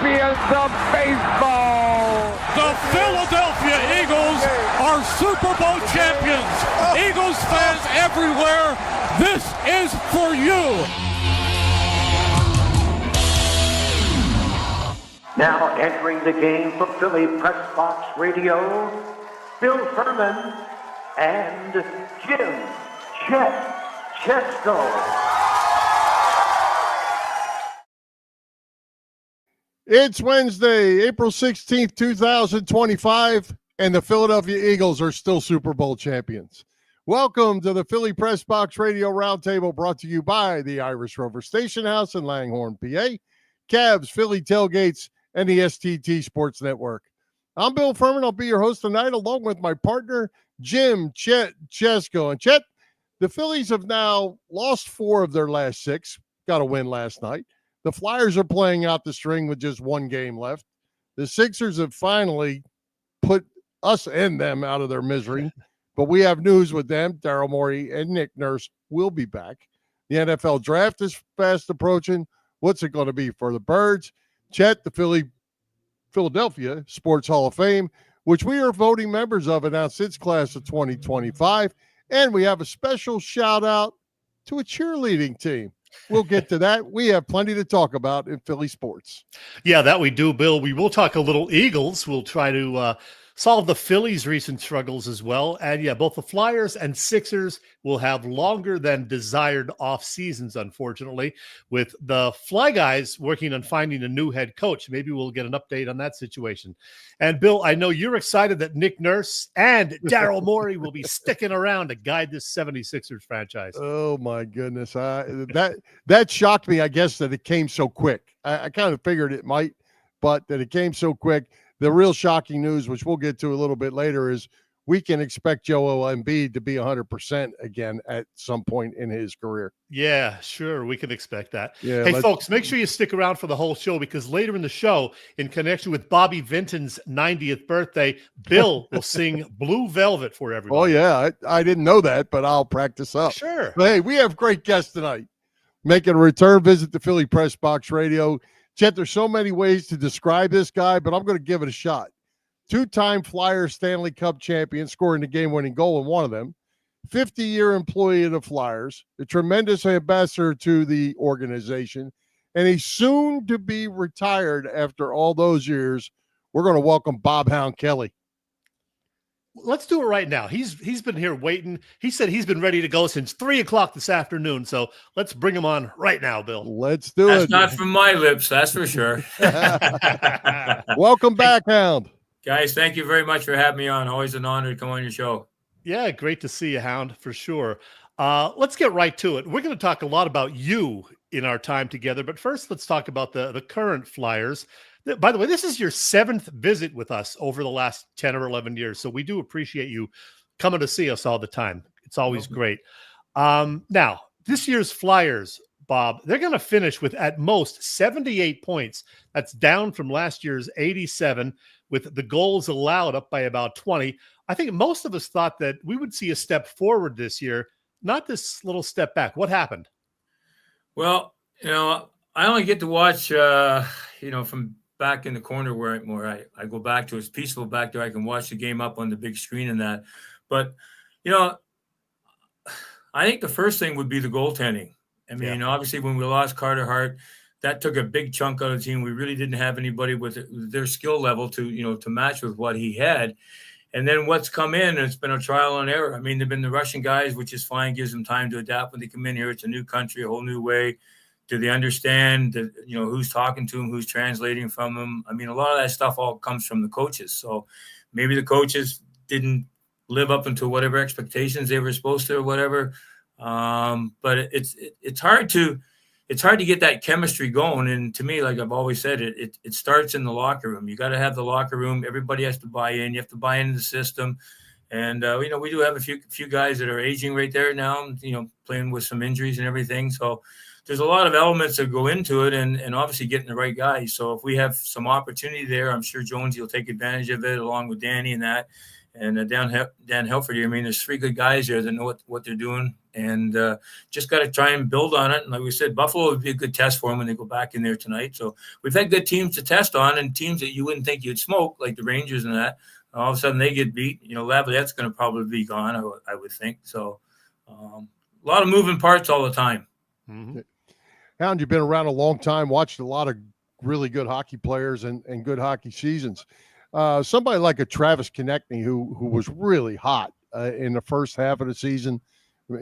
champions of baseball. The Philadelphia Eagles are Super Bowl champions. Eagles fans everywhere, this is for you. Now entering the game for Philly Pressbox Radio, Bill Furman and Jim Chet Chesko. It's Wednesday, April 16th, 2025, and the Philadelphia Eagles are still Super Bowl champions. Welcome to the Philly Pressbox Radio Roundtable, brought to you by the Irish Rover Station House in Langhorne, PA, Cavs, Philly Tailgates, and the STT Sports Network. I'm Bill Furman. I'll be your host tonight, along with my partner, Jim Chet Chesko. And Chet, the Phillies have now lost 4 of their last 6, got a win last night. The Flyers are playing out the string with just 1 game left. The Sixers have finally put us and them out of their misery, but we have news with them. Daryl Morey and Nick Nurse will be back. The NFL draft is fast approaching. What's it going to be for the Birds? Chet, the Philadelphia Sports Hall of Fame, which we are voting members of, announced its class of 2025. And we have a special shout out to a cheerleading team. We'll get to that. We have plenty to talk about in Philly sports. Yeah, that we do, Bill. We will talk a little Eagles. We'll try to solve the Phillies' recent struggles as well. And yeah, both the Flyers and Sixers will have longer than desired off seasons, unfortunately, with the Fly Guys working on finding a new head coach. Maybe we'll get an update on that situation. And Bill, I know you're excited that Nick Nurse and Daryl Morey will be sticking around to guide this 76ers franchise. Oh my goodness. That shocked me, I guess, that it came so quick. I kind of figured it might, but that it came so quick. The real shocking news, which we'll get to a little bit later, is we can expect Joel Embiid to be 100% again at some point in his career. Yeah, sure. We can expect that. Yeah, hey, folks, make sure you stick around for the whole show, because later in the show, in connection with Bobby Vinton's 90th birthday, Bill will sing Blue Velvet for everybody. Oh, yeah. I didn't know that, but I'll practice up. Sure. But hey, we have great guests tonight. Making a return visit to Philly Press Box Radio. Chet, there's so many ways to describe this guy, but I'm going to give it a shot. 2-time Flyers Stanley Cup champion, scoring the game-winning goal in one of them. 50-year employee of the Flyers, a tremendous ambassador to the organization, and he's soon to be retired after all those years. We're going to welcome Bob Hound Kelly. Let's do it right now. He's been here waiting. He said he's been ready to go since 3:00 this afternoon. So let's bring him on right now, Bill. Let's do it. That's not from my lips, that's for sure. Welcome back, Hound. Guys, thank you very much for having me on. Always an honor to come on your show. Yeah, great to see you, Hound, for sure. Let's get right to it. We're going to talk a lot about you in our time together, but first let's talk about the current Flyers. By the way, this is your 7th visit with us over the last 10 or 11 years, so we do appreciate you coming to see us all the time. It's always great. Now, this year's Flyers, Bob, they're going to finish with at most 78 points. That's down from last year's 87, with the goals allowed up by about 20. I think most of us thought that we would see a step forward this year, not this little step back. What happened? Well, I only get to watch, from back in the corner where I go back to. It's peaceful back there. I can watch the game up on the big screen and that. But, I think the first thing would be the goaltending. I mean, obviously when we lost Carter Hart, that took a big chunk out of the team. We really didn't have anybody with their skill level to match with what he had. And then what's come in, it's been a trial and error. I mean, they've been the Russian guys, which is fine, gives them time to adapt when they come in here. It's a new country, a whole new way. Do they understand that, who's talking to them, who's translating from them? I mean, a lot of that stuff all comes from the coaches. So maybe the coaches didn't live up into whatever expectations they were supposed to or whatever. But it's hard to get that chemistry going. And to me, like I've always said, it starts in the locker room. You got to have the locker room. Everybody has to buy in. You have to buy into the system. And, we do have a few guys that are aging right there now, playing with some injuries and everything. So there's a lot of elements that go into it, and obviously getting the right guys. So if we have some opportunity there, I'm sure Jonesy will take advantage of it along with Danny and that. And Dan Helford, I mean, there's 3 good guys there that know what they're doing, and just got to try and build on it. And like we said, Buffalo would be a good test for them when they go back in there tonight. So we've had good teams to test on, and teams that you wouldn't think you'd smoke, like the Rangers and that. All of a sudden they get beat. Lavallette's going to probably be gone, I would think. So a lot of moving parts all the time. Mm-hmm. Hound, you've been around a long time, watched a lot of really good hockey players and good hockey seasons. Somebody like a Travis Konechny, who was really hot in the first half of the season,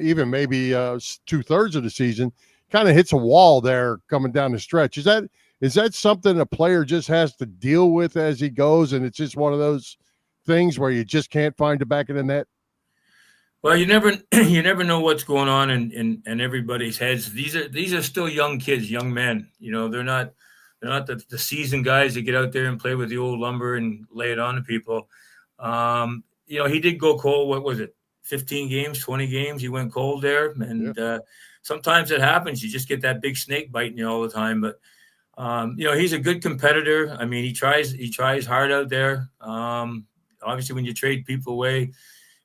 even maybe 2/3 of the season, kind of hits a wall there coming down the stretch. Is that something a player just has to deal with as he goes, and it's just one of those things where you just can't find the back of the net? Well, you never know what's going on in everybody's heads. These are still young kids, young men. They're not the seasoned guys that get out there and play with the old lumber and lay it on to people. He did go cold. What was it? 15 games, 20 games. He went cold there, and sometimes it happens. You just get that big snake biting you all the time. But he's a good competitor. I mean, he tries hard out there. Obviously, when you trade people away,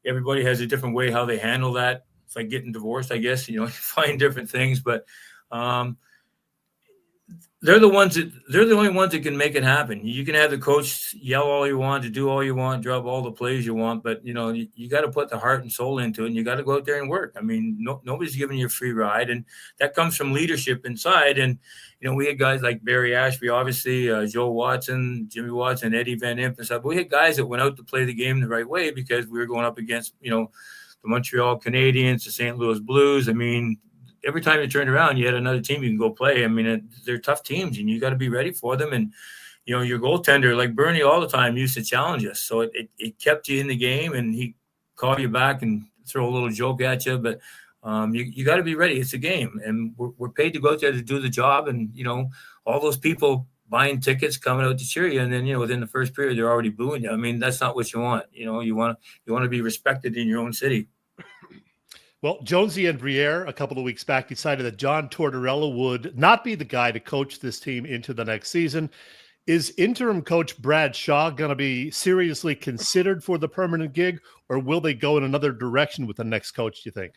everybody has a different way how they handle that. It's like getting divorced, I guess. You find different things, but they're the only ones that can make it happen. You can have the coach yell all you want, to do all you want, drop all the plays you want, but you got to put the heart and soul into it, and you got to go out there and work. I mean, nobody's giving you a free ride, and that comes from leadership inside. And we had guys like Barry Ashby, obviously, Joe Watson, Jimmy Watson, Eddie Van Imp and stuff. But we had guys that went out to play the game the right way because we were going up against the Montreal Canadiens, the St. Louis Blues. I mean, every time you turned around, you had another team you can go play. I mean, they're tough teams, and you got to be ready for them. And, your goaltender, like Bernie all the time, used to challenge us. So it kept you in the game, and he called you back and throw a little joke at you. But you got to be ready. It's a game, and we're paid to go out there to do the job. And, all those people buying tickets, coming out to cheer you, and then, within the first period, they're already booing you. I mean, that's not what you want. You want to be respected in your own city. Well, Jonesy and Briere, a couple of weeks back, decided that John Tortorella would not be the guy to coach this team into the next season. Is interim coach Brad Shaw going to be seriously considered for the permanent gig, or will they go in another direction with the next coach, do you think?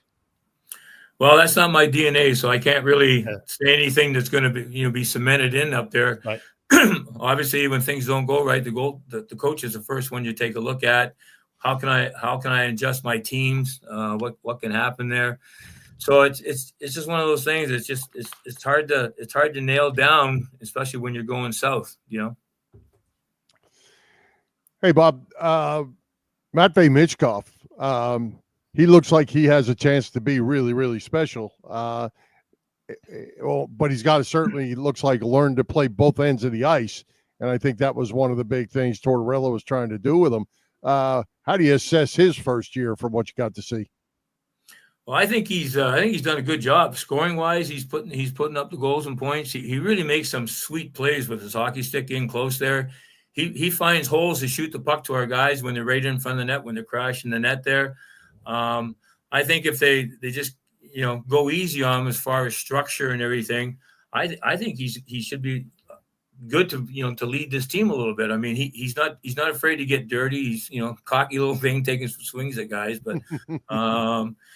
Well, that's not my DNA, so I can't really say anything that's going to be cemented in up there. Right. Obviously, when things don't go right, the coach is the first one you take a look at. How can I adjust my teams? What can happen there? So it's just one of those things. It's hard to nail down, especially when you're going south. Hey, Bob, Matvei Michkov. He looks like he has a chance to be really, really special. But he's got to certainly looks like learn to play both ends of the ice, and I think that was one of the big things Tortorella was trying to do with him. How do you assess his first year from what you got to see? Well, I think he's done a good job scoring wise. He's putting up the goals and points. He really makes some sweet plays with his hockey stick in close there. He finds holes to shoot the puck to our guys when they're right in front of the net, when they're crashing the net there. I think if they just go easy on him as far as structure and everything, I think he should be good to lead this team a little bit. I mean, he's not afraid to get dirty. He's cocky little thing, taking some swings at guys, but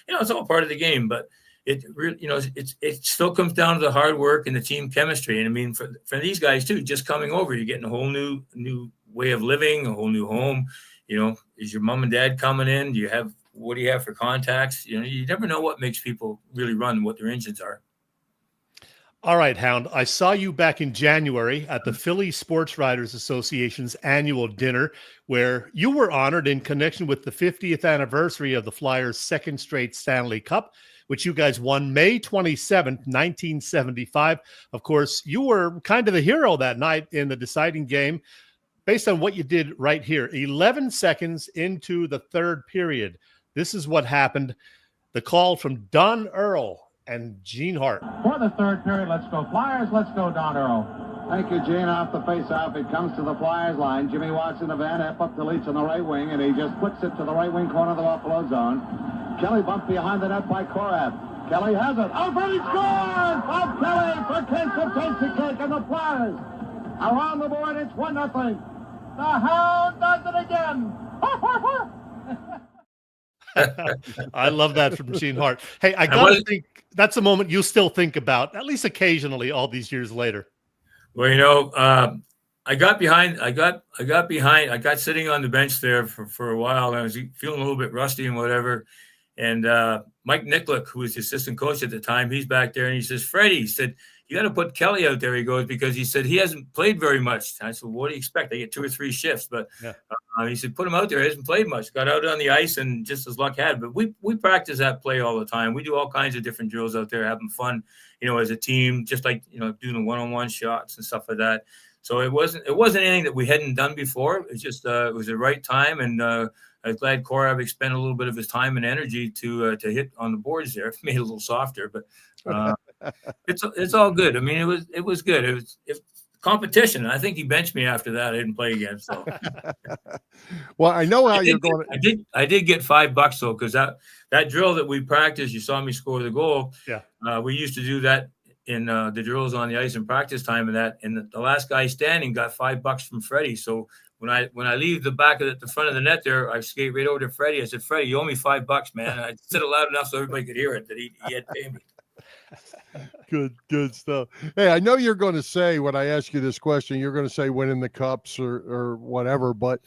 it's all part of the game. But it really it still comes down to the hard work and the team chemistry. And I mean, for these guys too, just coming over, you're getting a whole new way of living, a whole new home. Is your mom and dad coming in? What do you have for contacts? You never know what makes people really run, what their engines are. All right, Hound, I saw you back in January at the Phillies Sports Writers Association's annual dinner, where you were honored in connection with the 50th anniversary of the Flyers' second straight Stanley Cup, which you guys won May 27th, 1975. Of course, you were kind of the hero that night in the deciding game based on what you did right here. 11 seconds into the third period, this is what happened. The call from Don Earl and Gene Hart. For the third period, let's go Flyers, let's go Don Earl. Thank you, Gene. Off the face-off, it comes to the Flyers line. Jimmy Watson of Van Epp up to Leach on the right wing, and he just puts it to the right wing corner of the Buffalo zone. Kelly bumped behind the net by Korath. Kelly has it. Alfred, he scores! Bob Kelly for Kinston takes the cake, and the Flyers around the board. It's 1-0. The Hound does it again. I love that from Gene Hart. Hey, I gotta think that's a moment you still think about, at least occasionally, all these years later. Well, I got behind. I got sitting on the bench there for a while, and I was feeling a little bit rusty and whatever. And Mike Nicklick, who was the assistant coach at the time, he's back there, and he says, "Freddie," he said, "you got to put Kelly out there." He goes, because he said he hasn't played very much. And I said, "What do you expect? I get 2 or 3 shifts." But he said, "Put him out there. He hasn't played much. Got out on the ice, and just as luck had." But we practice that play all the time. We do all kinds of different drills out there, having fun, as a team, just like doing the one-on-one shots and stuff like that. So it wasn't anything that we hadn't done before. It's just it was the right time, and I'm glad Korav spent a little bit of his time and energy to hit on the boards there. Made it a little softer, but it's all good. I mean, it was good. It was competition. I think he benched me after that. I didn't play again. So, well, I know how you're going. I did get $5 though, because that drill that we practiced, you saw me score the goal. Yeah, we used to do that in the drills on the ice in practice time, and the last guy standing got $5 from Freddie. So when I leave the front of the net there, I skate right over to Freddie. I said, "Freddie, you owe me $5, man." And I said it loud enough so everybody could hear it that he had paid me. Good stuff. Hey, I know you're going to say, when I ask you this question, you're going to say winning the cups or whatever, but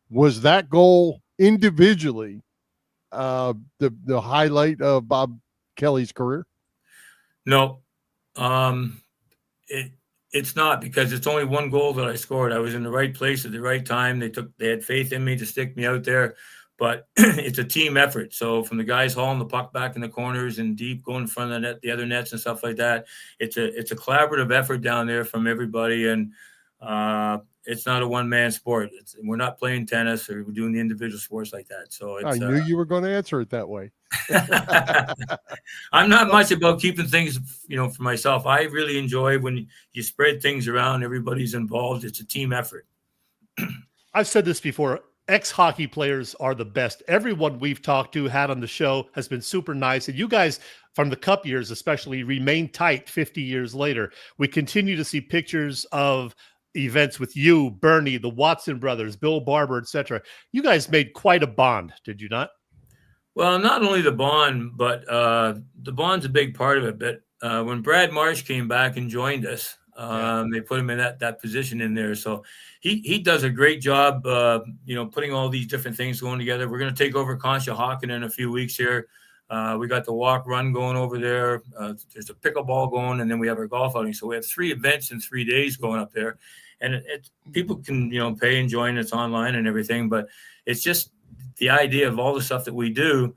was that goal individually the highlight of Bob Kelly's career? No, it's not, because it's only one goal that I scored. I was in the right place at the right time. They had faith in me to stick me out there, but it's a team effort. So from the guys hauling the puck back in the corners and deep, going in front of the net, the other nets and stuff like that, it's a collaborative effort down there from everybody, and it's not a one-man sport. We're not playing tennis or we're doing the individual sports like that. So I knew you were going to answer it that way. I'm not much about keeping things, for myself. I really enjoy when you spread things around, everybody's involved. It's a team effort. I've said this before. Ex-hockey players are the best. Everyone we've talked to, had on the show, has been super nice. And you guys, from the Cup years especially, remain tight 50 years later. We continue to see pictures of events with you, Bernie, the Watson brothers, Bill Barber, etc. You guys made quite a bond, did you not? Well, not only the bond, but the bond's a big part of it. But when Brad Marsh came back and joined us, they put him in that position in there. So he does a great job, putting all these different things going together. We're going to take over Conshohocken in a few weeks here. We got the walk run going over there. There's a pickleball going, and then we have our golf outing. So we have 3 events in 3 days going up there, and people can pay and join. It's online and everything, but it's just the idea of all the stuff that we do.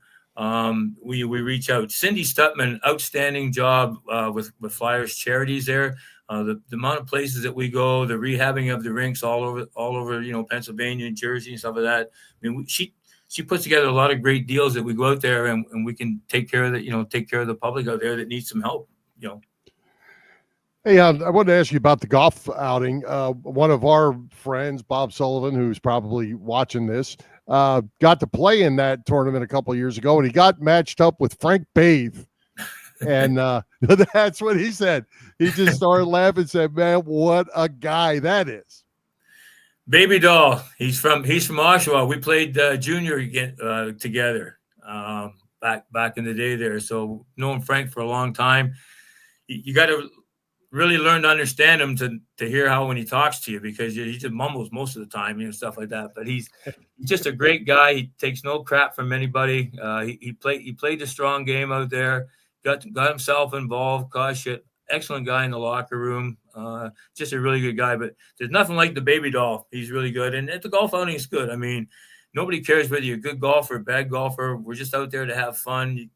We reach out. Cindy Stutman, outstanding job with Flyers charities there. The amount of places that we go, the rehabbing of the rinks all over Pennsylvania and Jersey and stuff like that. I mean, she puts together a lot of great deals that we go out there and we can take care of the public out there that needs some help. Hey, I wanted to ask you about the golf outing. One of our friends, Bob Sullivan, who's probably watching this, got to play in that tournament a couple of years ago, and he got matched up with Frank Bathe. And that's what he said. He just started laughing and said, "Man, what a guy that is." Baby doll. He's from Oshawa. We played junior again together back in the day there. So known Frank for a long time. You got to really learn to understand him to hear how when he talks to you, because he just mumbles most of the time, stuff like that. But he's just a great guy. He takes no crap from anybody. He played a strong game out there. Got himself involved. Gosh, shit. Excellent guy in the locker room. Just a really good guy. But there's nothing like the baby doll. He's really good. And at the golf outing, it's good. I mean, nobody cares whether you're a good golfer or bad golfer. We're just out there to have fun.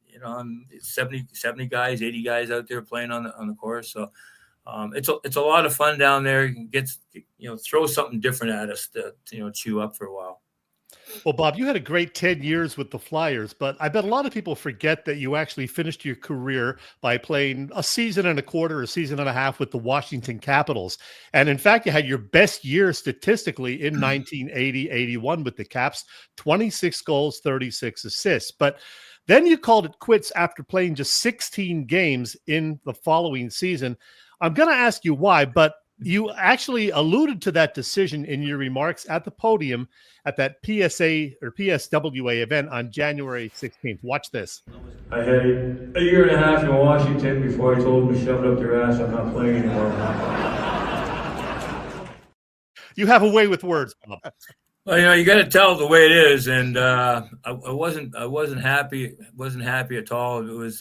70 guys, 80 guys out there playing on the course. So it's a lot of fun down there. Throw something different at us to chew up for a while. Well, Bob, you had a great 10 years with the Flyers, but I bet a lot of people forget that you actually finished your career by playing a season and a quarter, a season and a half with the Washington Capitals. And in fact, you had your best year statistically in 1980-81 with the Caps, 26 goals, 36 assists. But then you called it quits after playing just 16 games in the following season. I'm going to ask you why, but You actually alluded to that decision in your remarks at the podium at that PSA or PSWA event on January 16th. Watch this. I had a year and a half in Washington before I told them to shove it up their ass. I'm not playing anymore. You have a way with words, Bob. Well, you got to tell it the way it is, and I wasn't happy. Wasn't happy at all. It was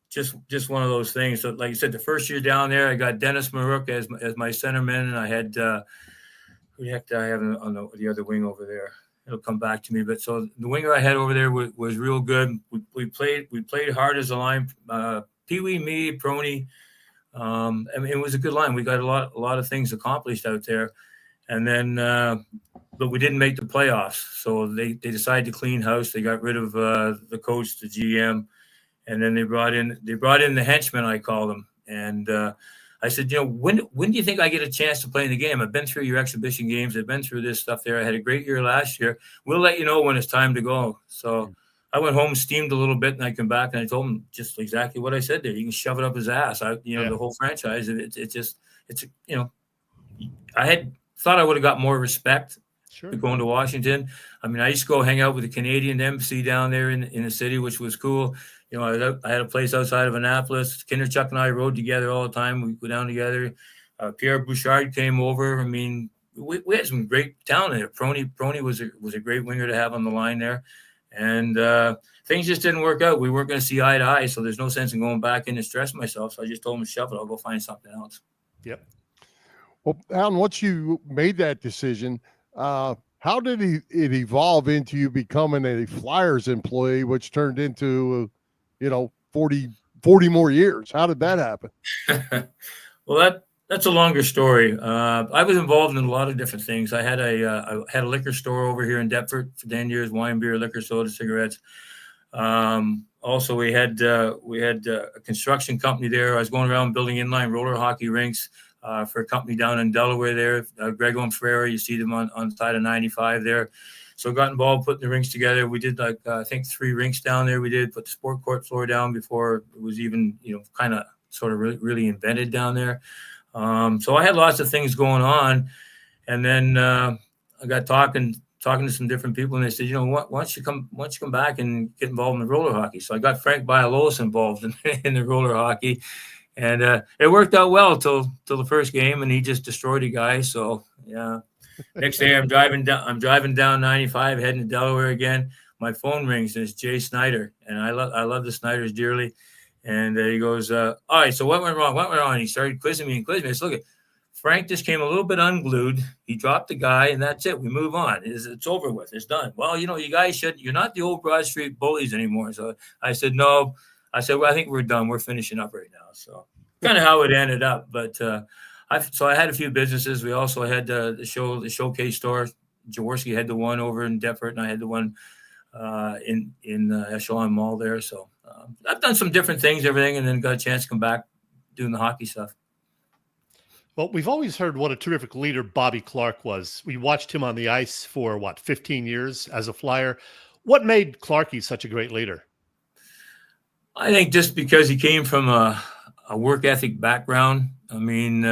just one of those things. So, like you said, the first year down there, I got Dennis Marook as my centerman, and I had who the heck did I have on the other wing over there? It'll come back to me. But so the winger I had over there was real good. We played hard as a line. Pee Wee, me, Prony. I mean, it was a good line. We got a lot of things accomplished out there. And then, but we didn't make the playoffs. So they decided to clean house. They got rid of the coach, the GM, and then they brought in the henchman, I call them. And I said, when do you think I get a chance to play in the game? I've been through your exhibition games. I've been through this stuff there. I had a great year last year. We'll let you know when it's time to go. So I went home, steamed a little bit, and I come back and I told him just exactly what I said there. You can shove it up his ass. The whole franchise. I had thought I would have got more respect going to Washington. I mean, I used to go hang out with the Canadian embassy down there in the city, which was cool. I had a place outside of Annapolis. Kinderchuck and I rode together all the time. We go down together. Pierre Bouchard came over. I mean, we had some great talent there. Prony was a great winger to have on the line there. And things just didn't work out. We weren't going to see eye to eye, so there's no sense in going back in and stressing myself. So I just told him to shove it. I'll go find something else. Yep. Well, Hound, once you made that decision, how did it evolve into you becoming a Flyers employee, which turned into, 40 more years? How did that happen? Well, that's a longer story. I was involved in a lot of different things. I had a liquor store over here in Deptford for 10 years, wine, beer, liquor, soda, cigarettes. Also, we had a construction company there. I was going around building inline roller hockey rinks for a company down in Delaware there, Grego and Ferreira. You see them on the side of 95 there. So got involved putting the rinks together. We did I think 3 rinks down there. We did put the sport court floor down before it was even, kind of sort of really invented down there. So I had lots of things going on. And then I got talking to some different people, and they said, why don't you come back and get involved in the roller hockey? So I got Frank Bialolos involved in the roller hockey. And it worked out well till the first game, and he just destroyed a guy. So yeah. Next day, I'm driving down 95, heading to Delaware again. My phone rings, and it's Jay Snyder, and I love the Snyders dearly. And he goes, all right, so what went wrong? And he started quizzing me. I said, look, Frank just came a little bit unglued. He dropped the guy, and that's it. We move on. It's over with. It's done. Well, you guys you're not the old Broad Street bullies anymore. So I said, no. I said, well, I think we're done. We're finishing up right now. So kind of how it ended up. But I had a few businesses. We also had the showcase store. Jaworski had the one over in Deptford, and I had the one in Echelon Mall there. So I've done some different things, everything, and then got a chance to come back doing the hockey stuff. Well, we've always heard what a terrific leader Bobby Clarke was. We watched him on the ice for 15 years as a Flyer. What made Clarkie such a great leader? I think just because he came from a work ethic background. I mean,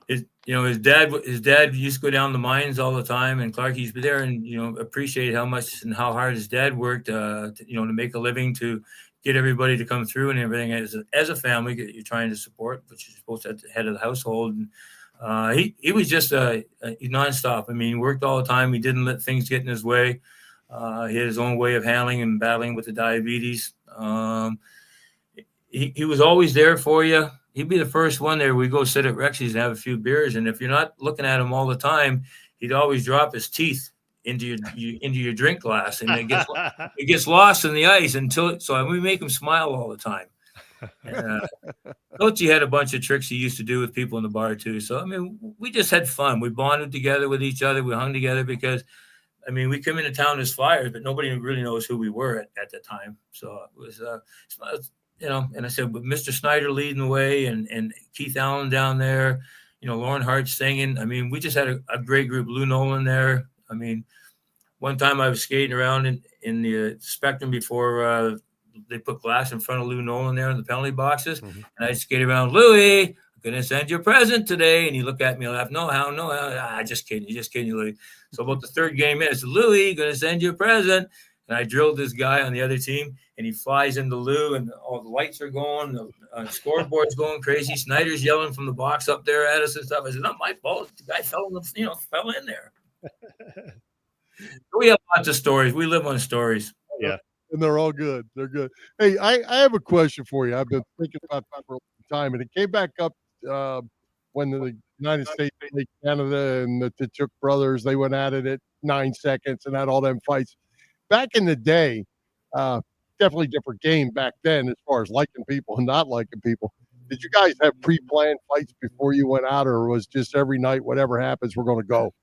his dad used to go down the mines all the time, and Clark used to be there and, appreciate how much and how hard his dad worked, to make a living, to get everybody to come through and everything. As a family, you're trying to support, but you're supposed to at the head of the household. And he was just nonstop. I mean, he worked all the time. He didn't let things get in his way. He had his own way of handling and battling with the diabetes. He was always there for you. He'd be the first one there. We go sit at Rexy's and have a few beers, and if you're not looking at him all the time, he'd always drop his teeth into your drink glass, and it gets lost in the ice so we make him smile all the time. And, Coachy had a bunch of tricks he used to do with people in the bar too. So I mean, we just had fun. We bonded together with each other. We hung together because, I mean, we come into town as Flyers, but nobody really knows who we were at the time. So it was, and I said, with Mr. Snyder leading the way and Keith Allen down there, Lauren Hart singing. I mean, we just had a great group. Lou Nolan there. I mean, one time I was skating around in the Spectrum before they put glass in front of Lou Nolan there in the penalty boxes. Mm-hmm. And I'd skate around, Louie, gonna send you a present today. And he looked at me and laughed, no, Hound, no, just kidding, you, Louis. So about the third game in, I said, Louis, gonna send you a present. And I drilled this guy on the other team, and he flies into Lou, and all the lights are going, the scoreboard's going crazy. Snyder's yelling from the box up there at us and stuff. I said, not my fault. The guy fell in there. We have lots of stories. We live on stories. Yeah. And they're all good. They're good. Hey, I have a question for you. I've been thinking about that for a long time, and it came back up when the United States played Canada and the Tkachuk brothers. They went at it at 9 seconds and had all them fights. Back in the day, definitely different game back then as far as liking people and not liking people. Did you guys have pre-planned fights before you went out, or was just every night, whatever happens, we're going to go?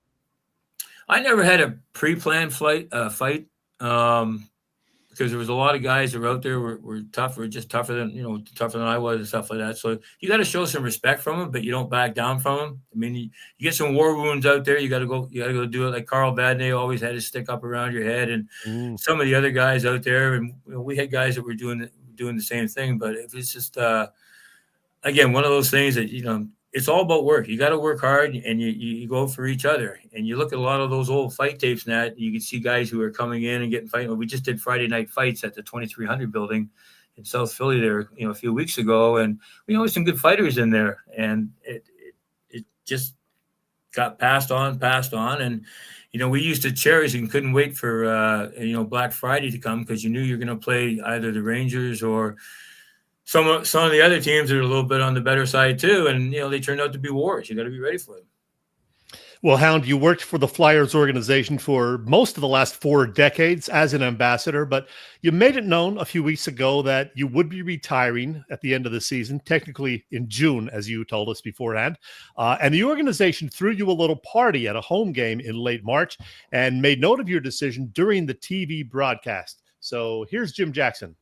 I never had a pre-planned fight. Because there was a lot of guys that were out there were tough, were just tougher than I was and stuff like that. So you got to show some respect from them, but you don't back down from them. I mean, you get some war wounds out there. You got to go do it. Like Carl Badney always had his stick up around your head, and some of the other guys out there, and we had guys that were doing the same thing. But if it's just again, one of those things that it's all about work. You got to work hard, and you go for each other. And you look at a lot of those old fight tapes and that, you can see guys who are coming in and getting fighting. We just did Friday night fights at the 2300 building in South Philly there, a few weeks ago, and we always some good fighters in there. And it just got passed on, and we used to cherish and couldn't wait for Black Friday to come, because you knew you're going to play either the Rangers or some of the other teams are a little bit on the better side too, and they turned out to be wars. You got to be ready for them. Well, Hound, you worked for the Flyers organization for most of the last 4 decades as an ambassador, but you made it known a few weeks ago that you would be retiring at the end of the season, technically in June, as you told us beforehand. And the organization threw you a little party at a home game in late March and made note of your decision during the TV broadcast. So here's Jim Jackson.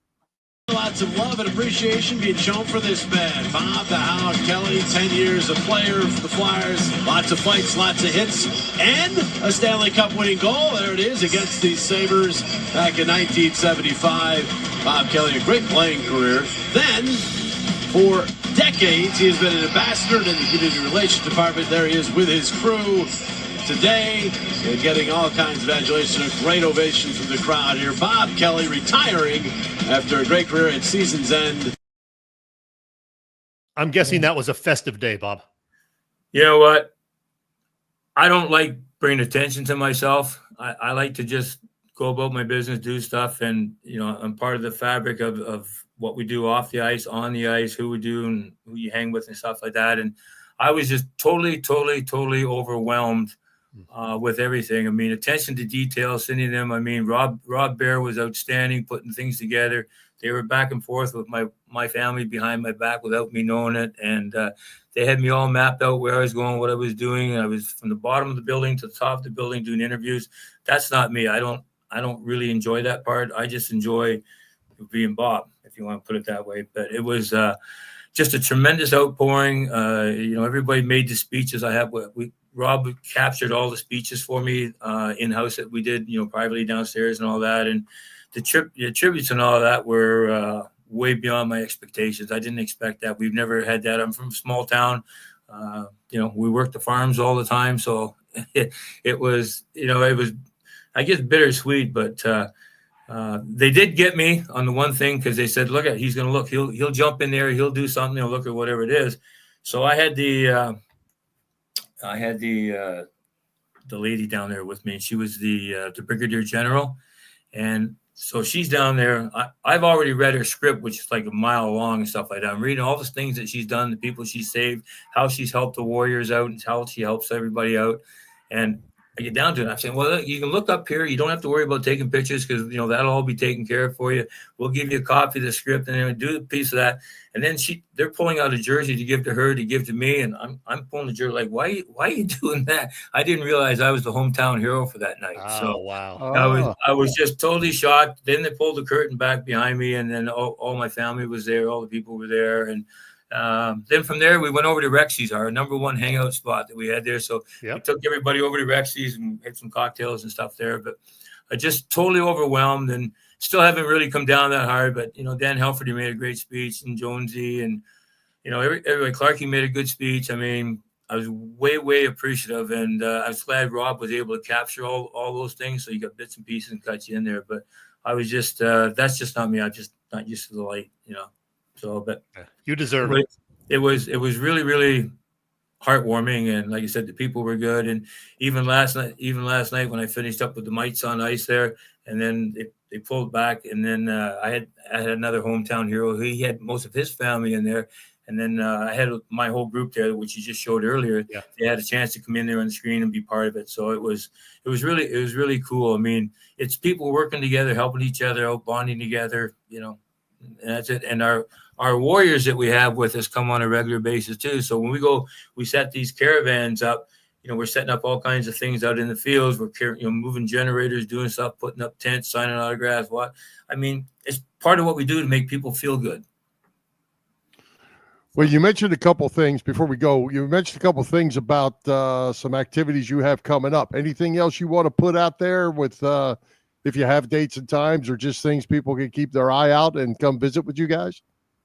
Lots of love and appreciation being shown for this man. Bob the Hound Kelly, 10 years a player for the Flyers. Lots of fights, lots of hits, and a Stanley Cup winning goal. There it is against the Sabres back in 1975. Bob Kelly, a great playing career. Then, for decades, he has been an ambassador in the Community Relations Department. There he is with his crew. Today, getting all kinds of adulation, a great ovation from the crowd here. Bob Kelly retiring after a great career at season's end. I'm guessing that was a festive day, Bob. You know what? I don't like bringing attention to myself. I like to just go about my business, do stuff, and I'm part of the fabric of what we do off the ice, on the ice, who we do, and who you hang with and stuff like that. And I was just totally overwhelmed with everything. I mean, attention to detail, sending them. I mean, Rob Bear was outstanding, putting things together. They were back and forth with my family behind my back without me knowing it. And they had me all mapped out where I was going, what I was doing. And I was from the bottom of the building to the top of the building doing interviews. That's not me. I don't really enjoy that part. I just enjoy being Bob, if you want to put it that way. But it was just a tremendous outpouring. Everybody made the speeches. Rob captured all the speeches for me in-house that we did, privately downstairs and all that. And the tributes and all that were way beyond my expectations. I didn't expect that. We've never had that. I'm from a small town. We worked the farms all the time. So it was, I guess, bittersweet, but they did get me on the one thing, because they said, he's going to look, he'll jump in there, he'll do something, he'll look at whatever it is. So I had the lady down there with me. She was the brigadier general. And so she's down there. I've already read her script, which is like a mile long and stuff like that. I'm reading all the things that she's done, the people she's saved, how she's helped the Warriors out, and how she helps everybody out. And I get down to it. I'm saying, well, you can look up here. You don't have to worry about taking pictures, because, that'll all be taken care of for you. We'll give you a copy of the script and then do a piece of that. And then they're pulling out a jersey to give to her, to give to me. And I'm pulling the jersey like, why are you doing that? I didn't realize I was the hometown hero for that night. Oh, so wow. I was just totally shocked. Then they pulled the curtain back behind me, and then all my family was there. All the people were there. And then from there, we went over to Rexy's, our number one hangout spot that we had there. So we took everybody over to Rexy's and had some cocktails and stuff there. But I just totally overwhelmed, and still haven't really come down that hard. But, Dan Helferty made a great speech, and Jonesy, and, everybody, Clarkie made a good speech. I mean, I was way, way appreciative, and I was glad Rob was able to capture all those things. So you got bits and pieces and cuts you in there. But I was just, that's just not me. I'm just not used to the light, So, but you deserve it. It was really, really heartwarming, and like I said, the people were good. And even last night when I finished up with the mites on ice there, and then they pulled back, and then I had another hometown hero. He had most of his family in there, and then I had my whole group there, which you just showed earlier. Yeah. They had a chance to come in there on the screen and be part of it. So it was really cool. I mean, it's people working together, helping each other out, bonding together, and that's it. And our warriors that we have with us come on a regular basis too. So when we go, we set these caravans up. We're setting up all kinds of things out in the fields. We're moving generators, doing stuff, putting up tents, signing autographs. It's part of what we do to make people feel good. Well, you mentioned a couple things before we go. You mentioned a couple things about some activities you have coming up. Anything else you want to put out there with if you have dates and times, or just things people can keep their eye out and come visit with you guys?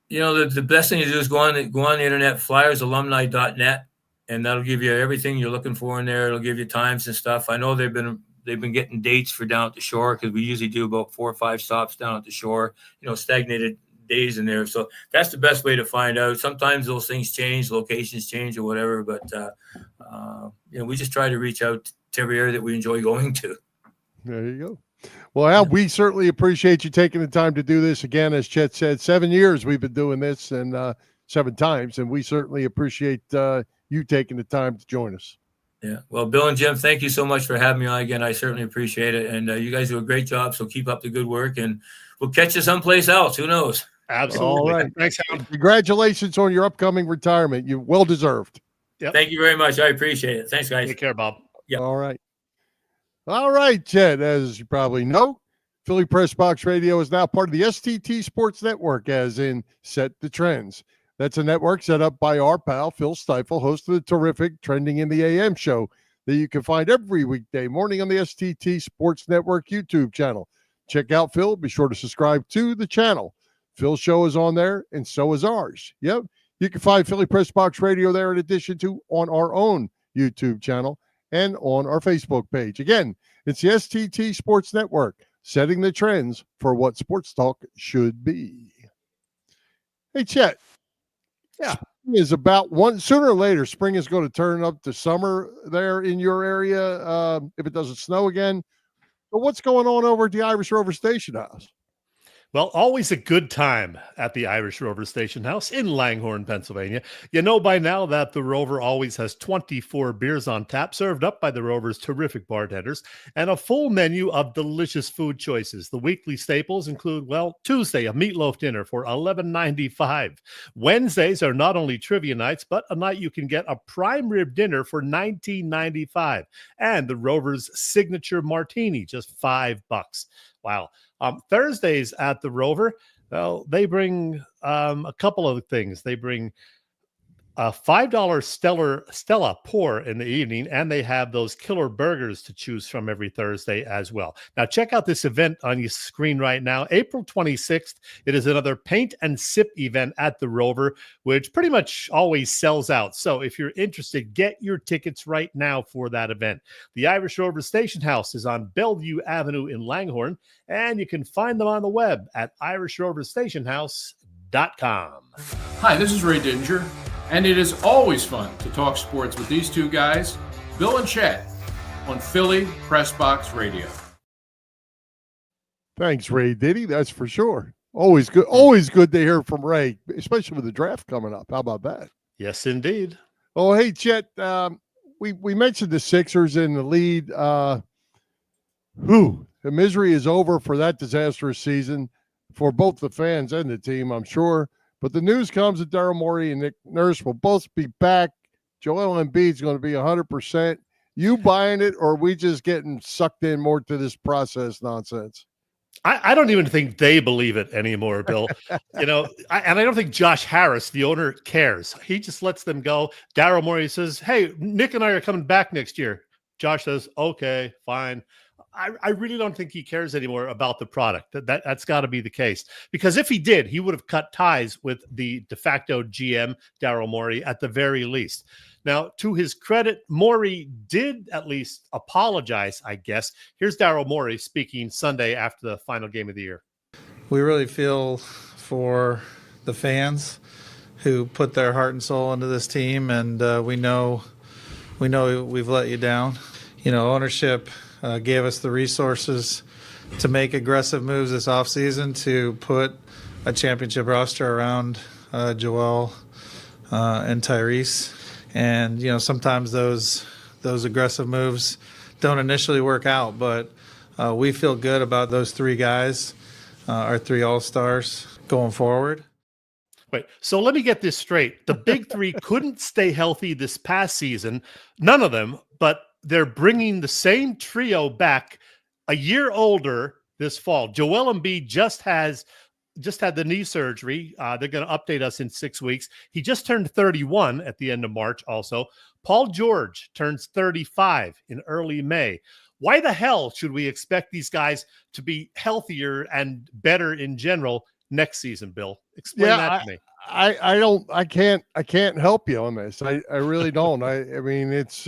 The best thing to do is go on the internet, flyersalumni.net, and that'll give you everything you're looking for in there. It'll give you times and stuff. I know they've been getting dates for down at the shore, because we usually do about 4 or 5 stops down at the shore, stagnated days in there. So that's the best way to find out. Sometimes those things change, locations change or whatever, but we just try to reach out to every area that we enjoy going to. There you go. Well, Al, we certainly appreciate you taking the time to do this again. As Chet said, 7 years we've been doing this, and 7 times, and we certainly appreciate you taking the time to join us. Yeah. Well, Bill and Jim, thank you so much for having me on again. I certainly appreciate it. And you guys do a great job. So keep up the good work, and we'll catch you someplace else. Who knows? Absolutely. All right. Thanks, Hound. Congratulations on your upcoming retirement. You well deserved. Yep. Thank you very much. I appreciate it. Thanks, guys. Take care, Bob. Yeah. All right, Chet. As you probably know, Philly Pressbox Radio is now part of the STT Sports Network, as in Set the Trends. That's a network set up by our pal, Phil Stiefel, host of the terrific Trending in the AM show that you can find every weekday morning on the STT Sports Network YouTube channel. Check out Phil. Be sure to subscribe to the channel. Phil's show is on there, and so is ours. Yep. You can find Philly Pressbox Radio there, in addition to on our own YouTube channel and on our Facebook page. Again, it's the STT Sports Network, setting the trends for what sports talk should be. Hey, Chet. Yeah. Spring is about sooner or later, spring is going to turn up to summer there in your area, if it doesn't snow again. But what's going on over at the Irish Rover Station House? Well, always a good time at the Irish Rover Station House in Langhorne, Pennsylvania. You know by now that the Rover always has 24 beers on tap, served up by the Rover's terrific bartenders, and a full menu of delicious food choices. The weekly staples include, Tuesday, a meatloaf dinner for $11.95. Wednesdays are not only trivia nights, but a night you can get a prime rib dinner for $19.95. And the Rover's signature martini, just $5. Wow. Thursdays at the Rover, they bring a couple of things. They bring a $5 Stella pour in the evening, and they have those killer burgers to choose from every Thursday as well. Now, check out this event on your screen right now. April 26th, it is another paint and sip event at the Rover, which pretty much always sells out. So if you're interested, get your tickets right now for that event. The Irish Rover Station House is on Bellevue Avenue in Langhorne, and you can find them on the web at IrishRoverStationHouse.com. Hi, this is Ray Dinger. And it is always fun to talk sports with these two guys, Bill and Chet, on Philly Pressbox Radio. Thanks, Ray Diddy. That's for sure. Always good. Always good to hear from Ray, especially with the draft coming up. How about that? Yes, indeed. Oh, hey, Chet. We mentioned the Sixers in the lead. The misery is over for that disastrous season for both the fans and the team, I'm sure. But the news comes that Daryl Morey and Nick Nurse will both be back. Joel Embiid's going to be 100%. You buying it, or are we just getting sucked in more to this process nonsense? I don't even think they believe it anymore, Bill. And I don't think Josh Harris, the owner, cares. He just lets them go. Daryl Morey says, hey, Nick and I are coming back next year. Josh says, okay, fine. I really don't think he cares anymore about the product. That's got to be the case. Because if he did, he would have cut ties with the de facto GM, Daryl Morey, at the very least. Now, to his credit, Morey did at least apologize, I guess. Here's Daryl Morey speaking Sunday after the final game of the year. We really feel for the fans who put their heart and soul into this team, and we know we've let you down. Ownership gave us the resources to make aggressive moves this offseason to put a championship roster around Joel and Tyrese. And, sometimes those aggressive moves don't initially work out, but we feel good about those three guys, our three All-Stars going forward. Wait, so let me get this straight. The big three couldn't stay healthy this past season, none of them, but they're bringing the same trio back a year older this fall. Joel Embiid just had the knee surgery. They're going to update us in 6 weeks. He just turned 31 at the end of March also. Paul George turns 35 in early May. Why the hell should we expect these guys to be healthier and better in general next season, Bill? Explain that to me. I can't help you on this. I really don't. I mean, it's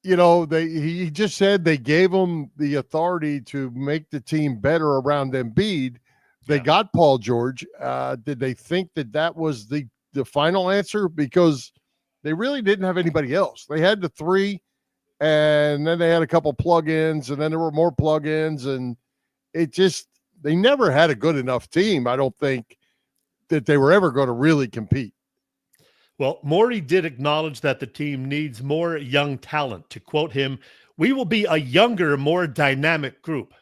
he just said they gave him the authority to make the team better around Embiid. They got Paul George. Did they think that was the final answer? Because they really didn't have anybody else. They had the three, and then they had a couple plug-ins, and then there were more plug-ins, and they never had a good enough team. I don't think that they were ever going to really compete. Well, Morey did acknowledge that the team needs more young talent. To quote him, "We will be a younger, more dynamic group."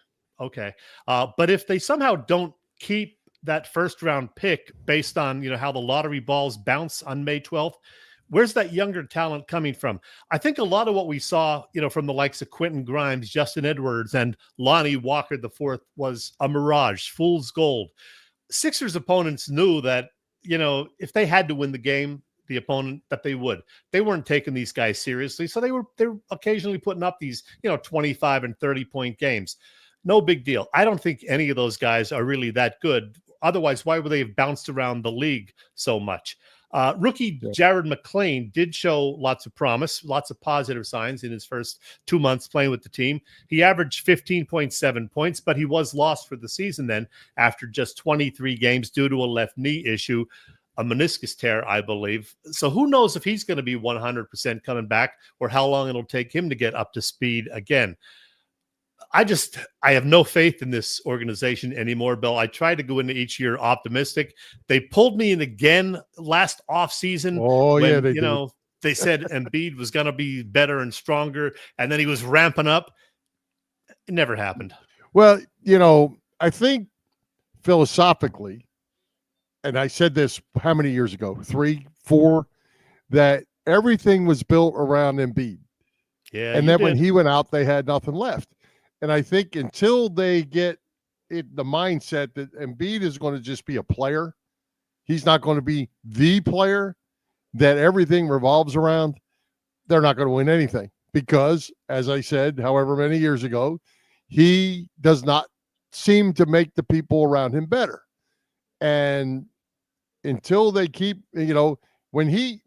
Okay. But if they somehow don't keep that first-round pick based on, how the lottery balls bounce on May 12th, where's that younger talent coming from? I think a lot of what we saw, from the likes of Quentin Grimes, Justin Edwards, and Lonnie Walker IV was a mirage, fool's gold. Sixers opponents knew that, if they had to win the game, the opponent, that they would. They weren't taking these guys seriously, so they were occasionally putting up these 25 and 30-point games. No big deal. I don't think any of those guys are really that good. Otherwise, why would they have bounced around the league so much? Rookie Jared McClain did show lots of promise, lots of positive signs in his first 2 months playing with the team. He averaged 15.7 points, but he was lost for the season then after just 23 games due to a left knee issue, a meniscus tear, I believe. So who knows if he's going to be 100% coming back or how long it'll take him to get up to speed again. I have no faith in this organization anymore, Bill. I tried to go into each year optimistic. They pulled me in again last offseason. Oh, when, yeah, they did. They said Embiid was going to be better and stronger, and then he was ramping up. It never happened. Well, I think philosophically, and I said this how many years ago? 3, 4, that everything was built around Embiid. Yeah. And then when he went out, they had nothing left. And I think until they get the mindset that Embiid is going to just be a player, he's not going to be the player that everything revolves around, they're not going to win anything. Because, as I said, however many years ago, he does not seem to make the people around him better. And until they keep, when he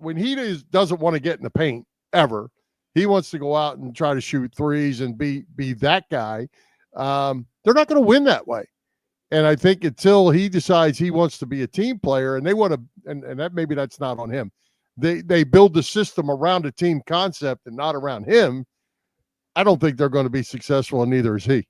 doesn't want to get in the paint ever, he wants to go out and try to shoot threes and be that guy. They're not going to win that way. And I think until he decides he wants to be a team player, and they want to, and that maybe that's not on him. They build the system around a team concept and not around him. I don't think they're going to be successful, and neither is he.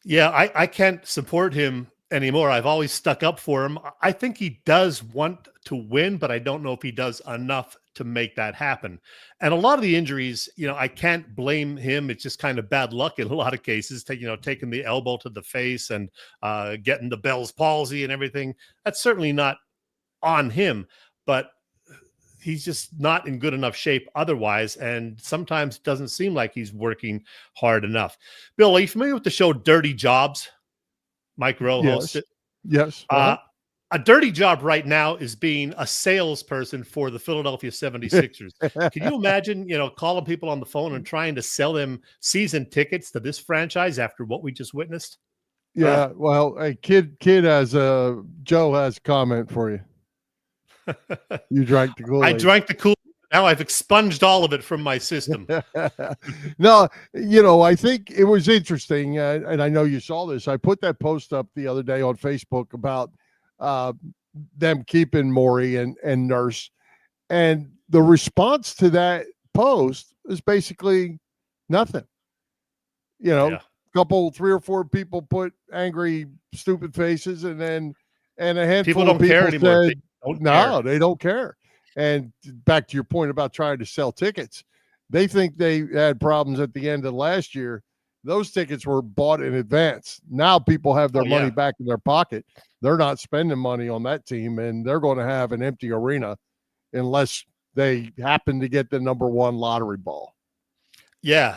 Yeah, I can't support him anymore. I've always stuck up for him. I think he does want to win, but I don't know if he does enough to make that happen. And a lot of the injuries, I can't blame him. It's just kind of bad luck in a lot of cases, taking the elbow to the face and getting the Bell's palsy and everything. That's certainly not on him, but he's just not in good enough shape otherwise. And sometimes it doesn't seem like he's working hard enough. Bill, are you familiar with the show Dirty Jobs? Mike Rowe hosts it. Yes. A dirty job right now is being a salesperson for the Philadelphia 76ers. Can you imagine, calling people on the phone and trying to sell them season tickets to this franchise after what we just witnessed? Yeah, well, a kid Joe has a comment for you. You drank the Kool-Aid. I drank the Kool-Aid. Now I've expunged all of it from my system. No, I think it was interesting, and I know you saw this. I put that post up the other day on Facebook about them keeping Morey and Nurse, and the response to that post is basically nothing. Couple, 3 or 4 people put angry, stupid faces, and a handful people of don't people care anymore. said, they don't care. And back to your point about trying to sell tickets, they think they had problems at the end of last year. Those tickets were bought in advance. Now people have their money back in their pocket. They're not spending money on that team, and they're going to have an empty arena unless they happen to get the number 1 lottery ball. Yeah,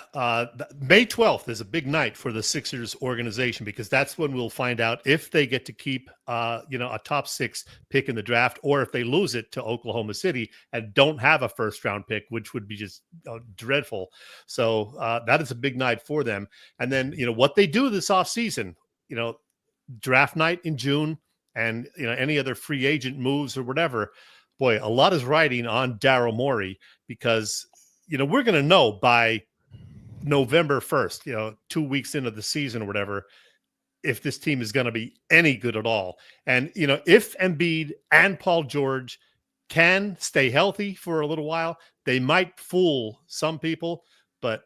May 12th is a big night for the Sixers organization because that's when we'll find out if they get to keep, a top 6 pick in the draft, or if they lose it to Oklahoma City and don't have a first-round pick, which would be just dreadful. So that is a big night for them. And then, what they do this offseason, draft night in June and, any other free agent moves or whatever, boy, a lot is riding on Daryl Morey because, we're going to know by November 1st, 2 weeks into the season or whatever, if this team is going to be any good at all. And, if Embiid and Paul George can stay healthy for a little while, they might fool some people. But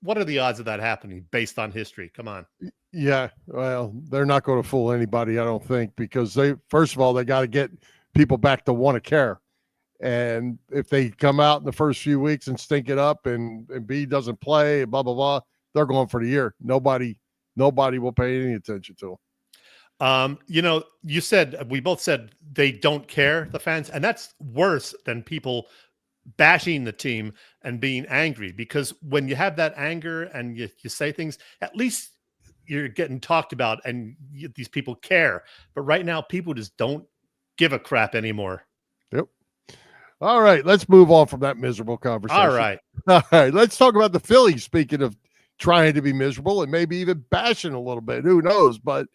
what are the odds of that happening based on history? Come on. Yeah, well, they're not going to fool anybody, I don't think, because first of all, they got to get people back to want to care. And if they come out in the first few weeks and stink it up and B doesn't play, blah, blah, blah, they're going for the year. Nobody will pay any attention to them. We both said they don't care, the fans, and that's worse than people bashing the team and being angry, because when you have that anger and you say things, at least you're getting talked about and these people care. But right now, people just don't give a crap anymore. Yep. All right, let's move on from that miserable conversation. All right, let's talk about the Phillies. Speaking of trying to be miserable and maybe even bashing a little bit, who knows? But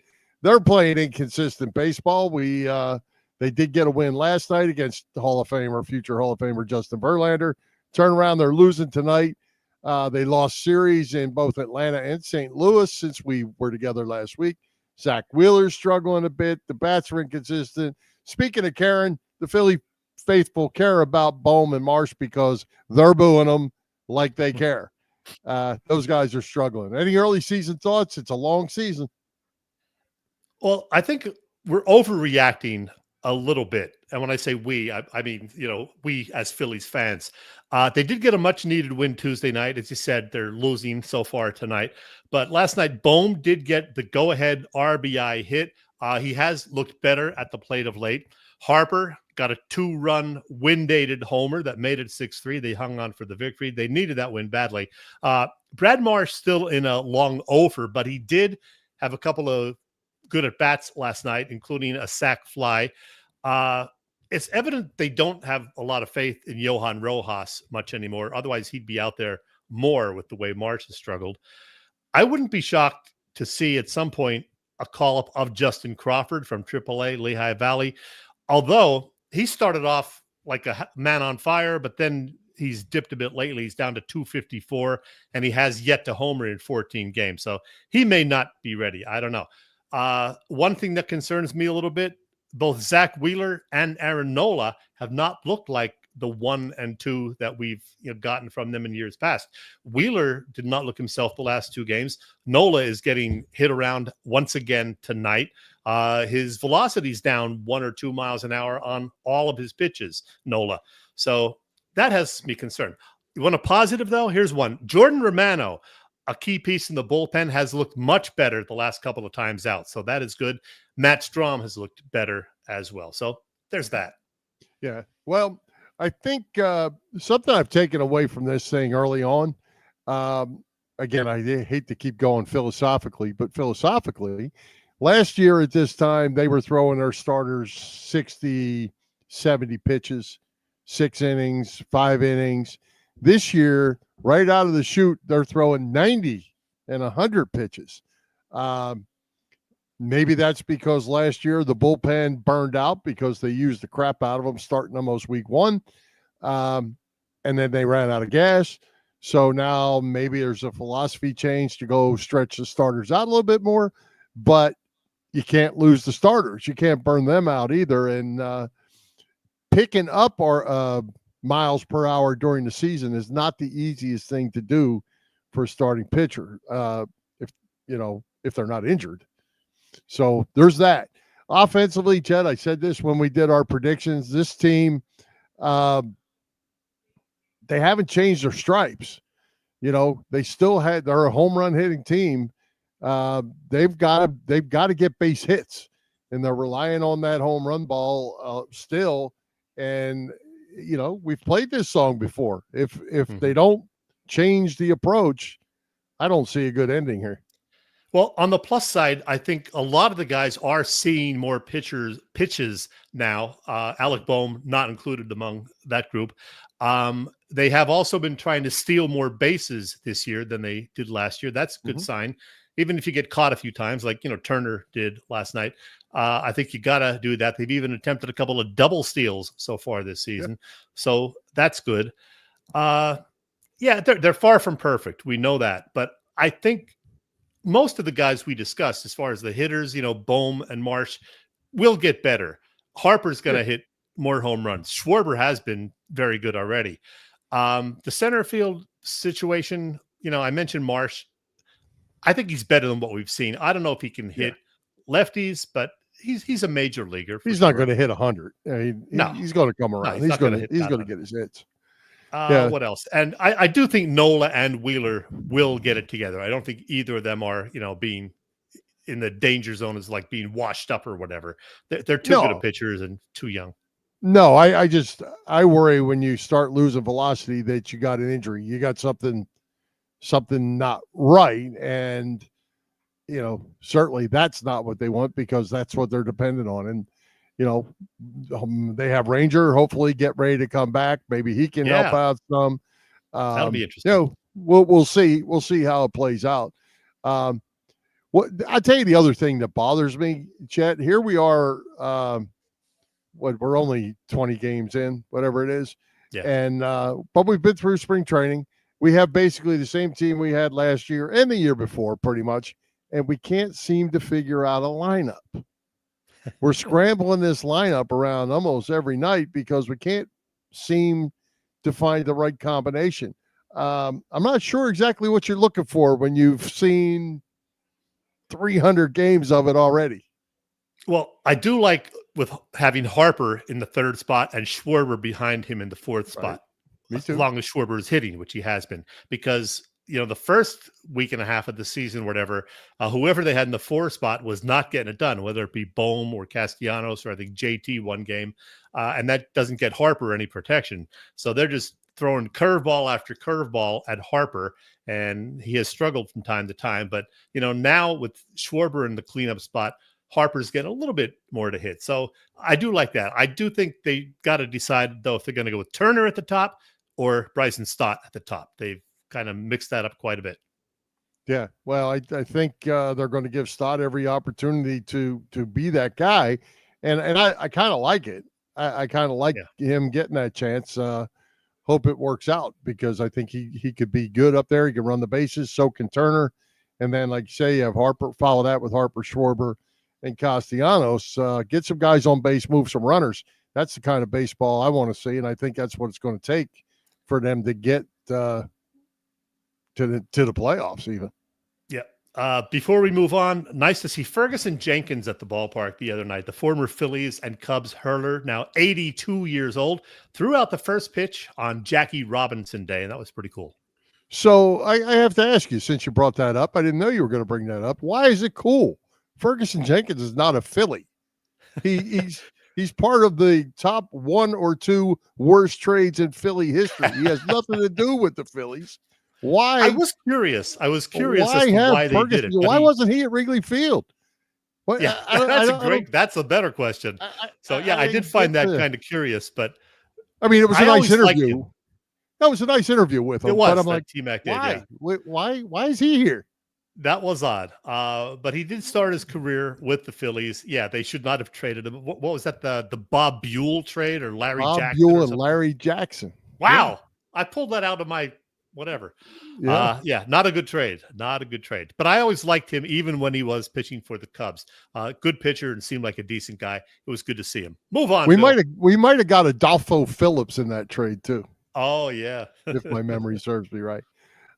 they're playing inconsistent baseball. They did get a win last night against future Hall of Famer Justin Verlander. Turn around, they're losing tonight. They lost series in both Atlanta and St. Louis since we were together last week. Zach Wheeler's struggling a bit. The bats are inconsistent. Speaking of Karen, the Philly faithful care about Bohm and Marsh because they're booing them like they care. Those guys are struggling. Any early season thoughts? It's a long season. Well, I think we're overreacting a little bit. And when I say we, I mean, we as Phillies fans. They did get a much needed win Tuesday night. As you said, they're losing so far tonight. But last night, Bohm did get the go-ahead RBI hit. He has looked better at the plate of late. Harper got a 2-run wind-aided homer that made it 6-3. They hung on for the victory. They needed that win badly. Brad Marsh still in a long over, but he did have a couple of good at-bats last night, including a sac fly. It's evident they don't have a lot of faith in Johan Rojas much anymore. Otherwise, he'd be out there more with the way Marsh has struggled. I wouldn't be shocked to see at some point a call-up of Justin Crawford from AAA Lehigh Valley, although he started off like a man on fire, but then he's dipped a bit lately. He's down to 254, and he has yet to homer in 14 games. So he may not be ready. I don't know. One thing that concerns me a little bit, both Zach Wheeler and Aaron Nola have not looked like the 1 and 2 that we've gotten from them in years past. Wheeler did not look himself the last 2 games. Nola is getting hit around once again tonight. His velocity's down 1 or 2 miles an hour on all of his pitches, Nola. So that has me concerned. You want a positive, though? Here's one. Jordan Romano, a key piece in the bullpen, has looked much better the last couple of times out. So that is good. Matt Strom has looked better as well. So there's that. Yeah. Well, I think something I've taken away from this thing early on, again, I hate to keep going philosophically, but philosophically, Last year at this time, they were throwing their starters 60, 70 pitches, 6 innings, 5 innings. This year, right out of the chute, they're throwing 90 and 100 pitches. Maybe that's because last year the bullpen burned out because they used the crap out of them starting almost week 1. And then they ran out of gas. So now maybe there's a philosophy change to go stretch the starters out a little bit more. But you can't lose the starters. You can't burn them out either. And picking up our miles per hour during the season is not the easiest thing to do for a starting pitcher, if they're not injured. So there's that. Offensively, Chet, I said this when we did our predictions. This team, they haven't changed their stripes. They still they're a home run hitting team. They've got to get base hits, and they're relying on that home run ball still. And we've played this song before. If they don't change the approach, I don't see a good ending here. Well, on the plus side, I think a lot of the guys are seeing more pitches now. Alec Boehm not included among that group. They have also been trying to steal more bases this year than they did last year. That's a good sign. Even if you get caught a few times, like Turner did last night, I think you got to do that. They've even attempted a couple of double steals so far this season, so that's good. They're far from perfect. We know that, but I think most of the guys we discussed, as far as the hitters, Boehm and Marsh, will get better. Harper's going to hit more home runs. Schwarber has been very good already. The center field situation, I mentioned Marsh. I think he's better than what we've seen. I don't know if he can hit lefties, but he's a major leaguer. He's not going to hit 100. No, he's going to come around. No, he's going to get his hits. What else? And I do think Nola and Wheeler will get it together. I don't think either of them are, being in the danger zone as like being washed up or whatever. They're too good of pitchers and too young. No, I worry when you start losing velocity that you got an injury. You got something not right. And, certainly that's not what they want because that's what they're dependent on. And, they have Ranger, hopefully get ready to come back. Maybe he can help out some. That'll be interesting. We'll see. We'll see how it plays out. I'll tell you the other thing that bothers me, Chet. Here we are. We're only 20 games in, whatever it is. Yeah. And but we've been through spring training. We have basically the same team we had last year and the year before, pretty much. And we can't seem to figure out a lineup. We're scrambling this lineup around almost every night because we can't seem to find the right combination. I'm not sure exactly what you're looking for when you've seen 300 games of it already. Well, I do like with having Harper in the 3rd spot and Schwarber behind him in the 4th spot. Me too. As long as Schwarber is hitting, which he has been, because the first week and a half of the season, whatever, whoever they had in the 4 spot was not getting it done, whether it be Boehm or Castellanos or I think JT one game, and that doesn't get Harper any protection. So they're just throwing curveball after curveball at Harper, and he has struggled from time to time. But now with Schwarber in the cleanup spot, Harper's getting a little bit more to hit. So I do like that. I do think they got to decide, though, if they're going to go with Turner at the top or Bryson Stott at the top. They've kind of mixed that up quite a bit. Yeah. Well, I think they're going to give Stott every opportunity to be that guy. And I kind of like it. I kind of like him getting that chance. Hope it works out because I think he could be good up there. He can run the bases. So can Turner. And then, like you say, you have Harper, follow that with Harper, Schwarber, and Castellanos. Get some guys on base, move some runners. That's the kind of baseball I want to see, and I think that's what it's going to take for them to get to the playoffs even. Yeah. Before we move on, nice to see Ferguson Jenkins at the ballpark the other night. The former Phillies and Cubs hurler, now 82 years old, threw out the first pitch on Jackie Robinson Day, and that was pretty cool. So I have to ask you, since you brought that up, I didn't know you were going to bring that up. Why is it cool? Ferguson Jenkins is not a Philly. He's part of the top 1 or 2 worst trades in Philly history. He has nothing to do with the Phillies. Why? I was curious. As to why they did it. Why wasn't he at Wrigley Field? Well, Yeah, that's a better question. I did find that kind of curious, but I mean, it was a nice interview. Him. That was a nice interview with him. It was, but I'm like, T-Mac why? did, yeah. Why is he here? That was odd. But he did start his career with the Phillies. Yeah, they should not have traded him. What was that? The Bob Buell trade or Larry Bob Jackson? Buell and Larry Jackson. Wow. Yeah. I pulled that out of my whatever. Yeah. Not a good trade. Not a good trade. But I always liked him even when he was pitching for the Cubs. Good pitcher and seemed like a decent guy. It was good to see him. Move on. We might have got Adolfo Phillips in that trade too. Oh, yeah. If my memory serves me right.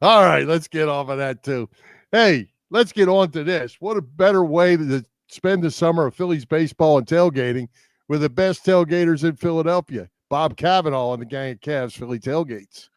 All right, let's get off of that too. Hey, let's get on to this. What a better way to spend the summer of Phillies baseball and tailgating with the best tailgaters in Philadelphia. Bob Cavanaugh and the gang of Cavs Philly Tailgates.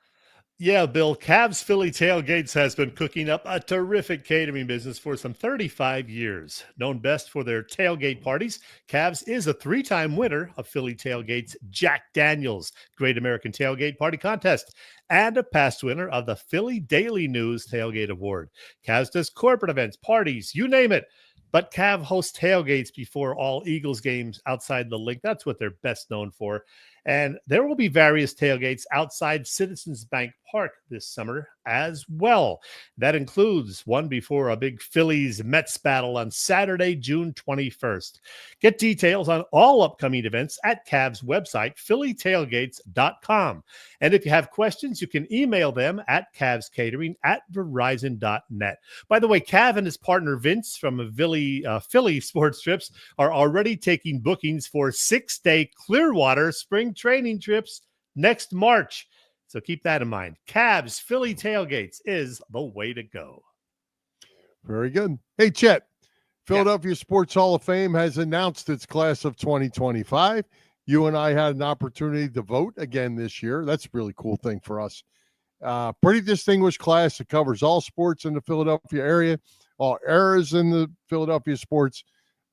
Yeah, Bill, Cavs Philly Tailgates has been cooking up a terrific catering business for some 35 years. Known best for their tailgate parties, Cavs is a 3-time winner of Philly Tailgate's Jack Daniels Great American Tailgate Party Contest and a past winner of the Philly Daily News Tailgate Award. Cavs does corporate events, parties, you name it. But Cav hosts tailgates before all Eagles games outside the link. That's what they're best known for. And there will be various tailgates outside Citizens Bank Park this summer as well. That includes one before a big Phillies-Mets battle on Saturday, June 21st. Get details on all upcoming events at Cav's website, phillytailgates.com. And if you have questions, you can email them at cavscatering@verizon.net. By the way, Cav and his partner Vince from Philly Sports Trips are already taking bookings for 6-day Clearwater spring training trips next March. So keep that in mind. Cavs Philly Tailgates is the way to go. Very good. Hey, Chet, Philadelphia Sports Hall of Fame has announced its class of 2025. You and I had an opportunity to vote again this year. That's a really cool thing for us. Pretty distinguished class that covers all sports in the Philadelphia area, all eras in the Philadelphia sports.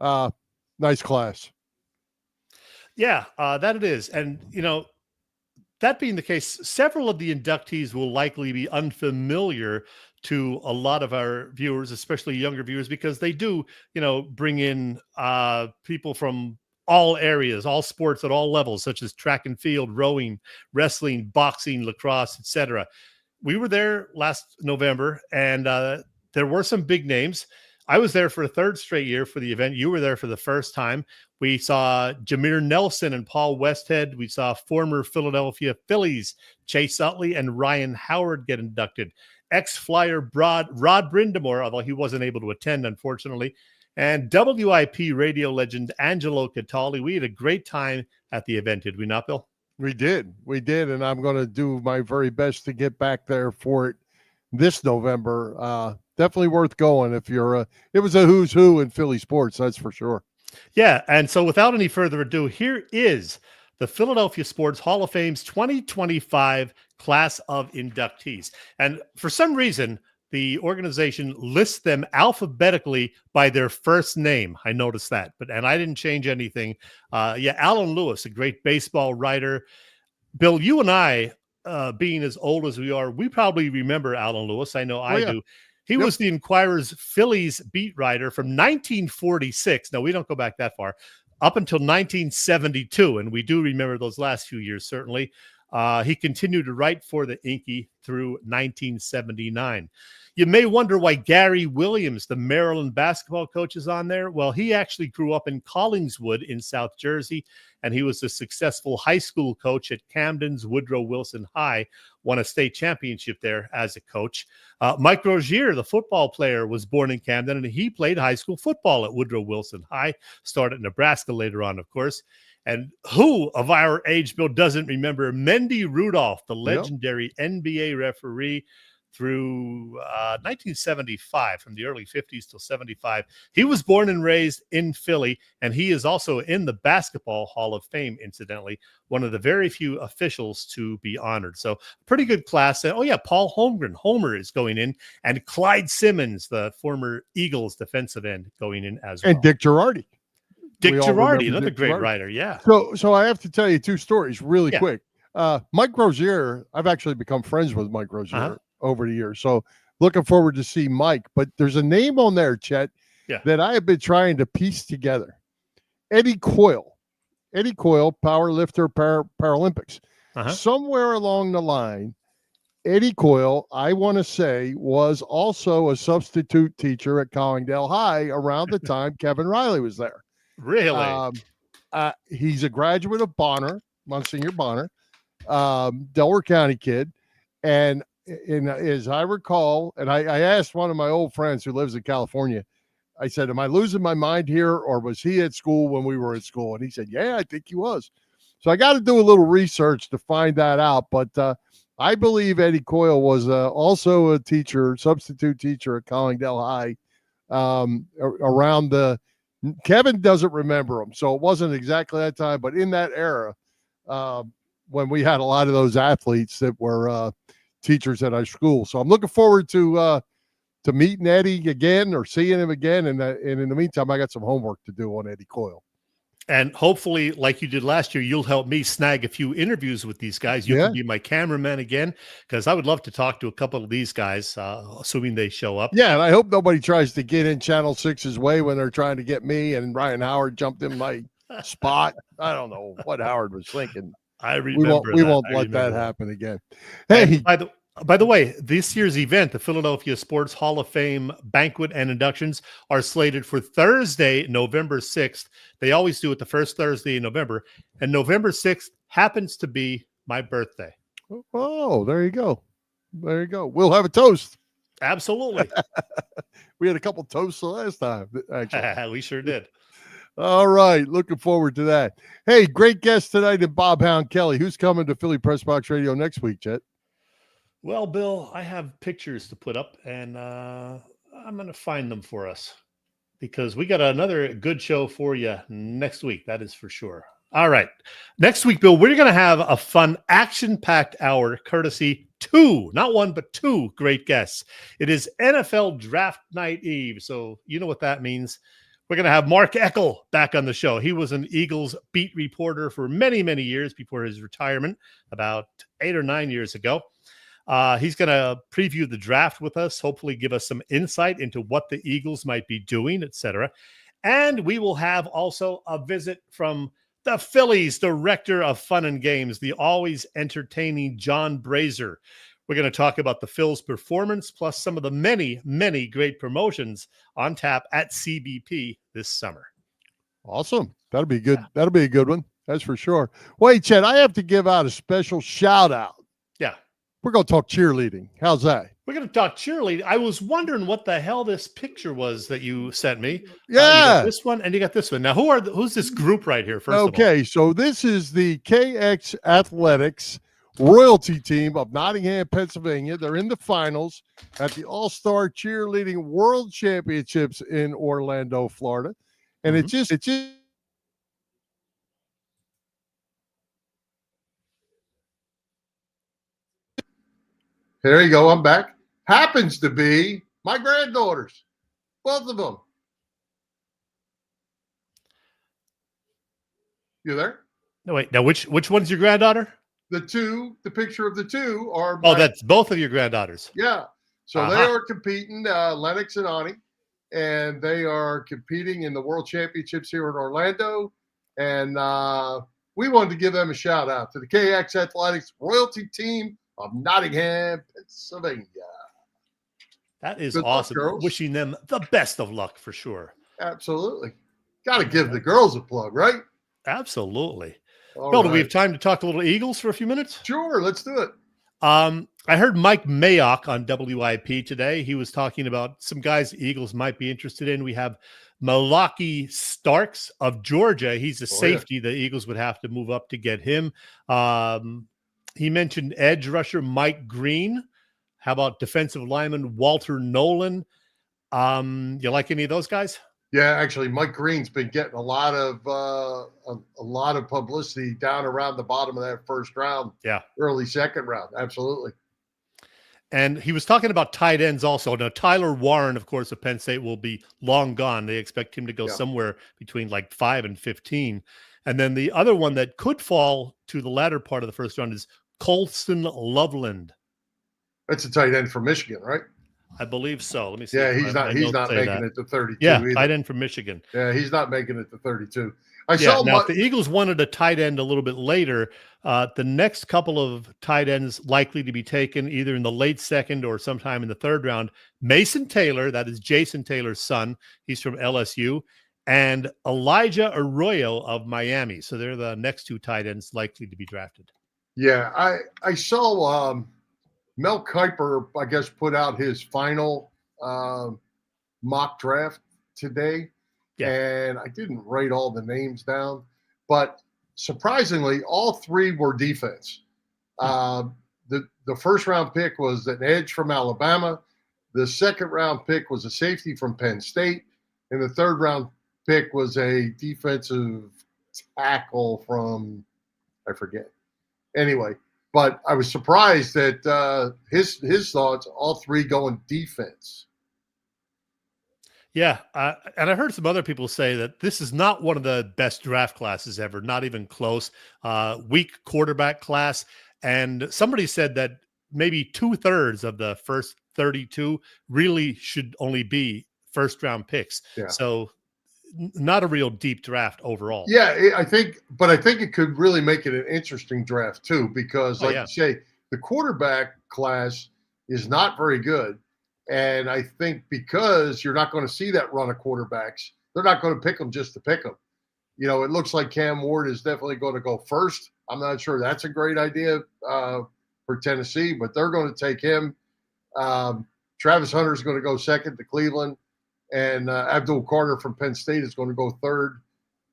Nice class. Yeah, that it is. And, that being the case, several of the inductees will likely be unfamiliar to a lot of our viewers, especially younger viewers, because they do, bring in people from all areas, all sports at all levels, such as track and field, rowing, wrestling, boxing, lacrosse, etc. We were there last November, and there were some big names. I was there for a third straight year for the event. You were there for the first time. We saw Jameer Nelson and Paul Westhead. We saw former Philadelphia Phillies Chase Utley and Ryan Howard get inducted. Ex-Flyer Rod Brindamore, although he wasn't able to attend, unfortunately, and WIP radio legend Angelo Catali. We had a great time at the event, did we not, Bill? We did, and I'm going to do my very best to get back there for it this November. Definitely worth going if you're it was a who's who in Philly sports, that's for sure. Yeah, and so without any further ado, here is the Philadelphia Sports Hall of Fame's 2025 class of inductees. And for some reason, the organization lists them alphabetically by their first name. I noticed that, and I didn't change anything. Alan Lewis, a great baseball writer. Bill, you and I, being as old as we are, we probably remember Alan Lewis. I know I do. He was the Inquirer's Phillies beat writer from 1946. Now, we don't go back that far, up until 1972, and we do remember those last few years, certainly. He continued to write for the Inky through 1979. You may wonder why Gary Williams, the Maryland basketball coach, is on there. Well, he actually grew up in Collingswood in South Jersey, and he was a successful high school coach at Camden's Woodrow Wilson High, won a state championship there as a coach. Mike Rozier, the football player, was born in Camden, and he played high school football at Woodrow Wilson High, started at Nebraska later on, of course. And who of our age, Bill, doesn't remember Mendy Rudolph, the legendary NBA referee through 1975, from the early 50s till 75. He was born and raised in Philly, and he is also in the Basketball Hall of Fame, incidentally, one of the very few officials to be honored. So pretty good class. And, Paul Holmgren, Homer, is going in, and Clyde Simmons, the former Eagles defensive end, going in as well. And Dick Girardi. Dick Girardi, another great writer, yeah. So I have to tell you two stories really quick. Mike Rozier, I've actually become friends with Mike Rozier over the years. So looking forward to see Mike. But there's a name on there, Chet, Yeah. that I have been trying to piece together. Eddie Coyle, power lifter, Paralympics. Somewhere along the line, Eddie Coyle, I want to say, was also a substitute teacher at Collingdale High around the time Kevin Riley was there. Really? He's a graduate of Bonner, Monsignor Bonner, Delaware County kid. And as I recall, and I asked one of my old friends who lives in California, I said, am I losing my mind here, or was he at school when we were at school? And he said, yeah, I think he was. So I got to do a little research to find that out. But I believe Eddie Coyle was also a teacher, substitute teacher at Collingdale High around Kevin doesn't remember him, so it wasn't exactly that time, but in that era when we had a lot of those athletes that were teachers at our school. So I'm looking forward to meeting Eddie again or seeing him again. And in the meantime, I got some homework to do on Eddie Coyle. And hopefully, like you did last year, you'll help me snag a few interviews with these guys. You can be my cameraman again, because I would love to talk to a couple of these guys, assuming they show up. Yeah, and I hope nobody tries to get in Channel 6's way when they're trying to get me, and Ryan Howard jumped in my spot. I don't know what Howard was thinking. I remember we won't let that happen again. Hey, by the way, this year's event, the Philadelphia Sports Hall of Fame banquet and inductions, are slated for Thursday, November 6th. They always do it the first Thursday in November. And November 6th happens to be my birthday. Oh, there you go. There you go. We'll have a toast. Absolutely. We had a couple toasts the last time, actually. We sure did. All right. Looking forward to that. Hey, great guest tonight in Bob Hound Kelly. Who's coming to Philly Pressbox Radio next week, Chet? Well, Bill, I have pictures to put up, and I'm going to find them for us, because we got another good show for you next week. That is for sure. All right. Next week, Bill, we're going to have a fun, action-packed hour, courtesy not one, but two great guests. It is NFL Draft Night Eve, so you know what that means. We're going to have Mark Eckel back on the show. He was an Eagles beat reporter for many, many years before his retirement, about 8 or 9 years ago. He's going to preview the draft with us, hopefully give us some insight into what the Eagles might be doing, etc. And we will have also a visit from the Phillies director of fun and games, the always entertaining John Brazier. We're going to talk about the Phil's performance, plus some of the many, many great promotions on tap at CBP this summer. Awesome. That'll be good. Yeah. That'll be a good one. That's for sure. Wait, Chet, I have to give out a special shout out. Yeah. We're going to talk cheerleading. How's that? We're going to talk cheerleading. I was wondering what the hell this picture was that you sent me. Yeah. You got this one and you got this one. Now, who's this group right here, first of all? Okay, so this is the KX Athletics royalty team of Nottingham, Pennsylvania. They're in the finals at the All-Star Cheerleading World Championships in Orlando, Florida. And it's just there you go. I'm back. Happens to be my granddaughters, both of them. You there? No, wait. Now, which one's your granddaughter? The picture of the two are. That's both of your granddaughters. Yeah. So they are competing, Lennox and Ani, and they are competing in the World Championships here in Orlando. And we wanted to give them a shout out to the KX Athletics royalty team of Nottingham, Pennsylvania. That is awesome. Luck, wishing them the best of luck for sure. Absolutely. Got to give the girls a plug, right? Absolutely. All Bill, right. do we have time to talk a little Eagles for a few minutes? Sure, let's do it. I heard Mike Mayock on WIP today. He was talking about some guys the Eagles might be interested in. We have Malaki Starks of Georgia. He's a safety. The Eagles would have to move up to get him. He mentioned edge rusher Mike Green. How about defensive lineman Walter Nolan? You like any of those guys? Yeah, actually, Mike Green's been getting a lot of publicity down around the bottom of that first round. Yeah, early second round. Absolutely. And he was talking about tight ends also. Now, Tyler Warren, of course, of Penn State will be long gone. They expect him to go somewhere between like 5 and 15. And then the other one that could fall to the latter part of the first round is Colston Loveland. That's a tight end from Michigan, right? I believe so. Let me see. Yeah, if he's my not. He's notes not say making that. it to 32. Yeah, either. tight end from Michigan. Yeah, he's not making it to 32. Yeah. Now, if the Eagles wanted a tight end a little bit later, the next couple of tight ends likely to be taken either in the late second or sometime in the third round. Mason Taylor, that is Jason Taylor's son. He's from LSU. And Elijah Arroyo of Miami. So they're the next two tight ends likely to be drafted. Yeah, I saw Mel Kiper, I guess, put out his final mock draft today. Yeah. And I didn't write all the names down, but surprisingly, all three were defense. The first round pick was an edge from Alabama. The second round pick was a safety from Penn State. And the third round pick was a defensive tackle from, I forget. Anyway, but I was surprised that his thoughts, all three going defense. Yeah, and I heard some other people say that this is not one of the best draft classes ever, not even close. Weak quarterback class. And somebody said that maybe 2/3 of the first 32 really should only be first-round picks. Yeah. So not a real deep draft overall. Yeah, I think it could really make it an interesting draft too, because like you say, the quarterback class is not very good. And I think because you're not going to see that run of quarterbacks, they're not going to pick them just to pick them. You know, it looks like Cam Ward is definitely going to go first. I'm not sure that's a great idea for Tennessee, but they're going to take him. Travis Hunter is going to go second to Cleveland, and Abdul Carter from Penn State is going to go third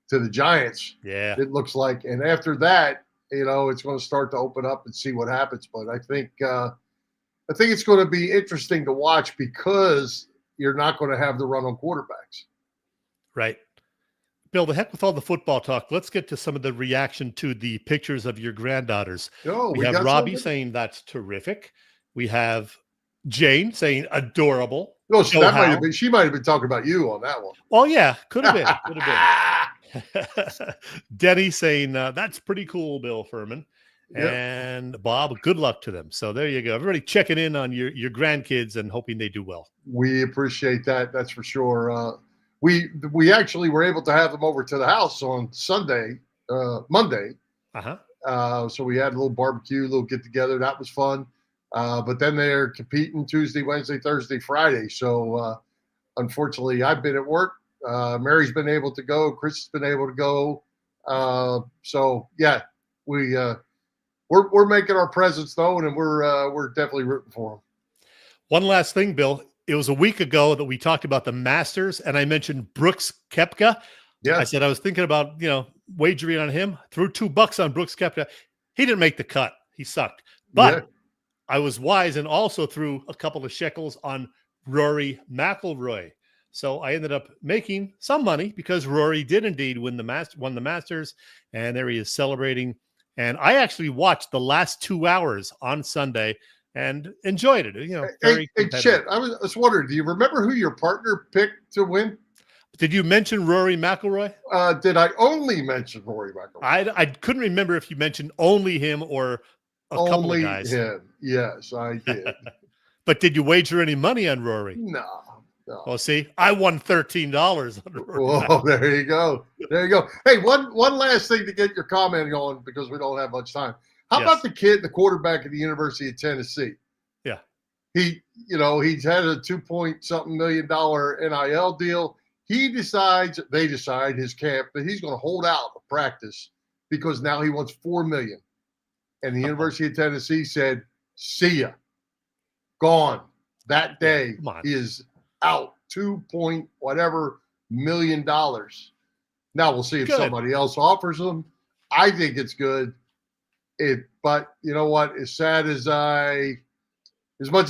to the Giants. Yeah, it looks like. And after that, you know, it's going to start to open up and see what happens. But I think it's going to be interesting to watch because you're not going to have the run on quarterbacks. Right. Bill, the heck with all the football talk. Let's get to some of the reaction to the pictures of your granddaughters. We have Robbie saying that's terrific. We have Jane saying adorable. No, she might have been talking about you on that one. Oh, yeah. Could have been. Denny saying that's pretty cool, Bill Furman. Yep. And Bob, good luck to them. So there you go. Everybody checking in on your grandkids and hoping they do well. We appreciate that. That's for sure. We actually were able to have them over to the house on Monday. So we had a little barbecue, a little get together. That was fun. But then they're competing Tuesday, Wednesday, Thursday, Friday. So unfortunately, I've been at work. Mary's been able to go. Chris has been able to go. So yeah, we're making our presence known, and we're definitely rooting for them. One last thing, Bill. It was a week ago that we talked about the Masters, and I mentioned Brooks Koepka. Yeah, I said I was thinking about wagering on him. Threw $2 on Brooks Koepka. He didn't make the cut. He sucked. But I was wise and also threw a couple of shekels on Rory McIlroy. So I ended up making some money because Rory did indeed won the Masters, and there he is celebrating. And I actually watched the last 2 hours on Sunday and enjoyed it. Very Chet, I was wondering, do you remember who your partner picked to win? Did you mention Rory McIlroy? Did I only mention Rory McIlroy? I couldn't remember if you mentioned only him or a couple of guys. Only him. Yes, I did. But did you wager any money on Rory? No. Well, see, I won $13 on Rory. Whoa, there you go. There you go. Hey, one last thing to get your comment on because we don't have much time. How about the quarterback at the University of Tennessee? Yeah. He's had a $2-point-something million NIL deal. They decide his camp that he's going to hold out of practice because now he wants $4 million. And the University of Tennessee said, see ya. Gone. That day is out. $2-point-whatever million. Now we'll see if somebody else offers them. I think it's good. But you know what? As much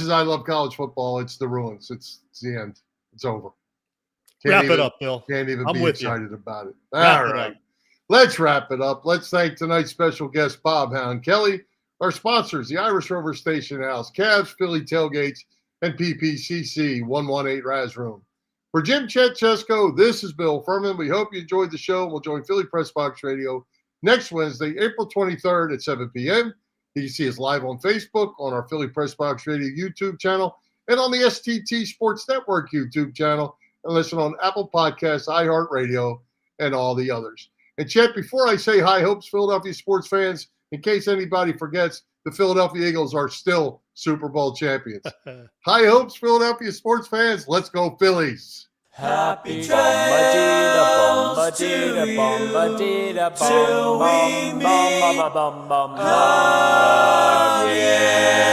as I love college football, it's the ruins. It's the end. It's over. Wrap it up, Bill. Can't even be excited about it. All right. Let's wrap it up. Let's thank tonight's special guest, Bob Hound Kelly, our sponsors, the Irish Rover Station House, Cavs, Philly Tailgates, and PPCC 118 Raz Room. For Jim Chet Chesko, this is Bill Furman. We hope you enjoyed the show. We'll join Philly Pressbox Radio next Wednesday, April 23rd at 7 p.m. You can see us live on Facebook, on our Philly Pressbox Radio YouTube channel, and on the STT Sports Network YouTube channel, and listen on Apple Podcasts, iHeartRadio, and all the others. And Chet, before I say high hopes, Philadelphia sports fans, in case anybody forgets, the Philadelphia Eagles are still Super Bowl champions. High hopes, Philadelphia sports fans. Let's go Phillies. Happy trails to you till we meet again.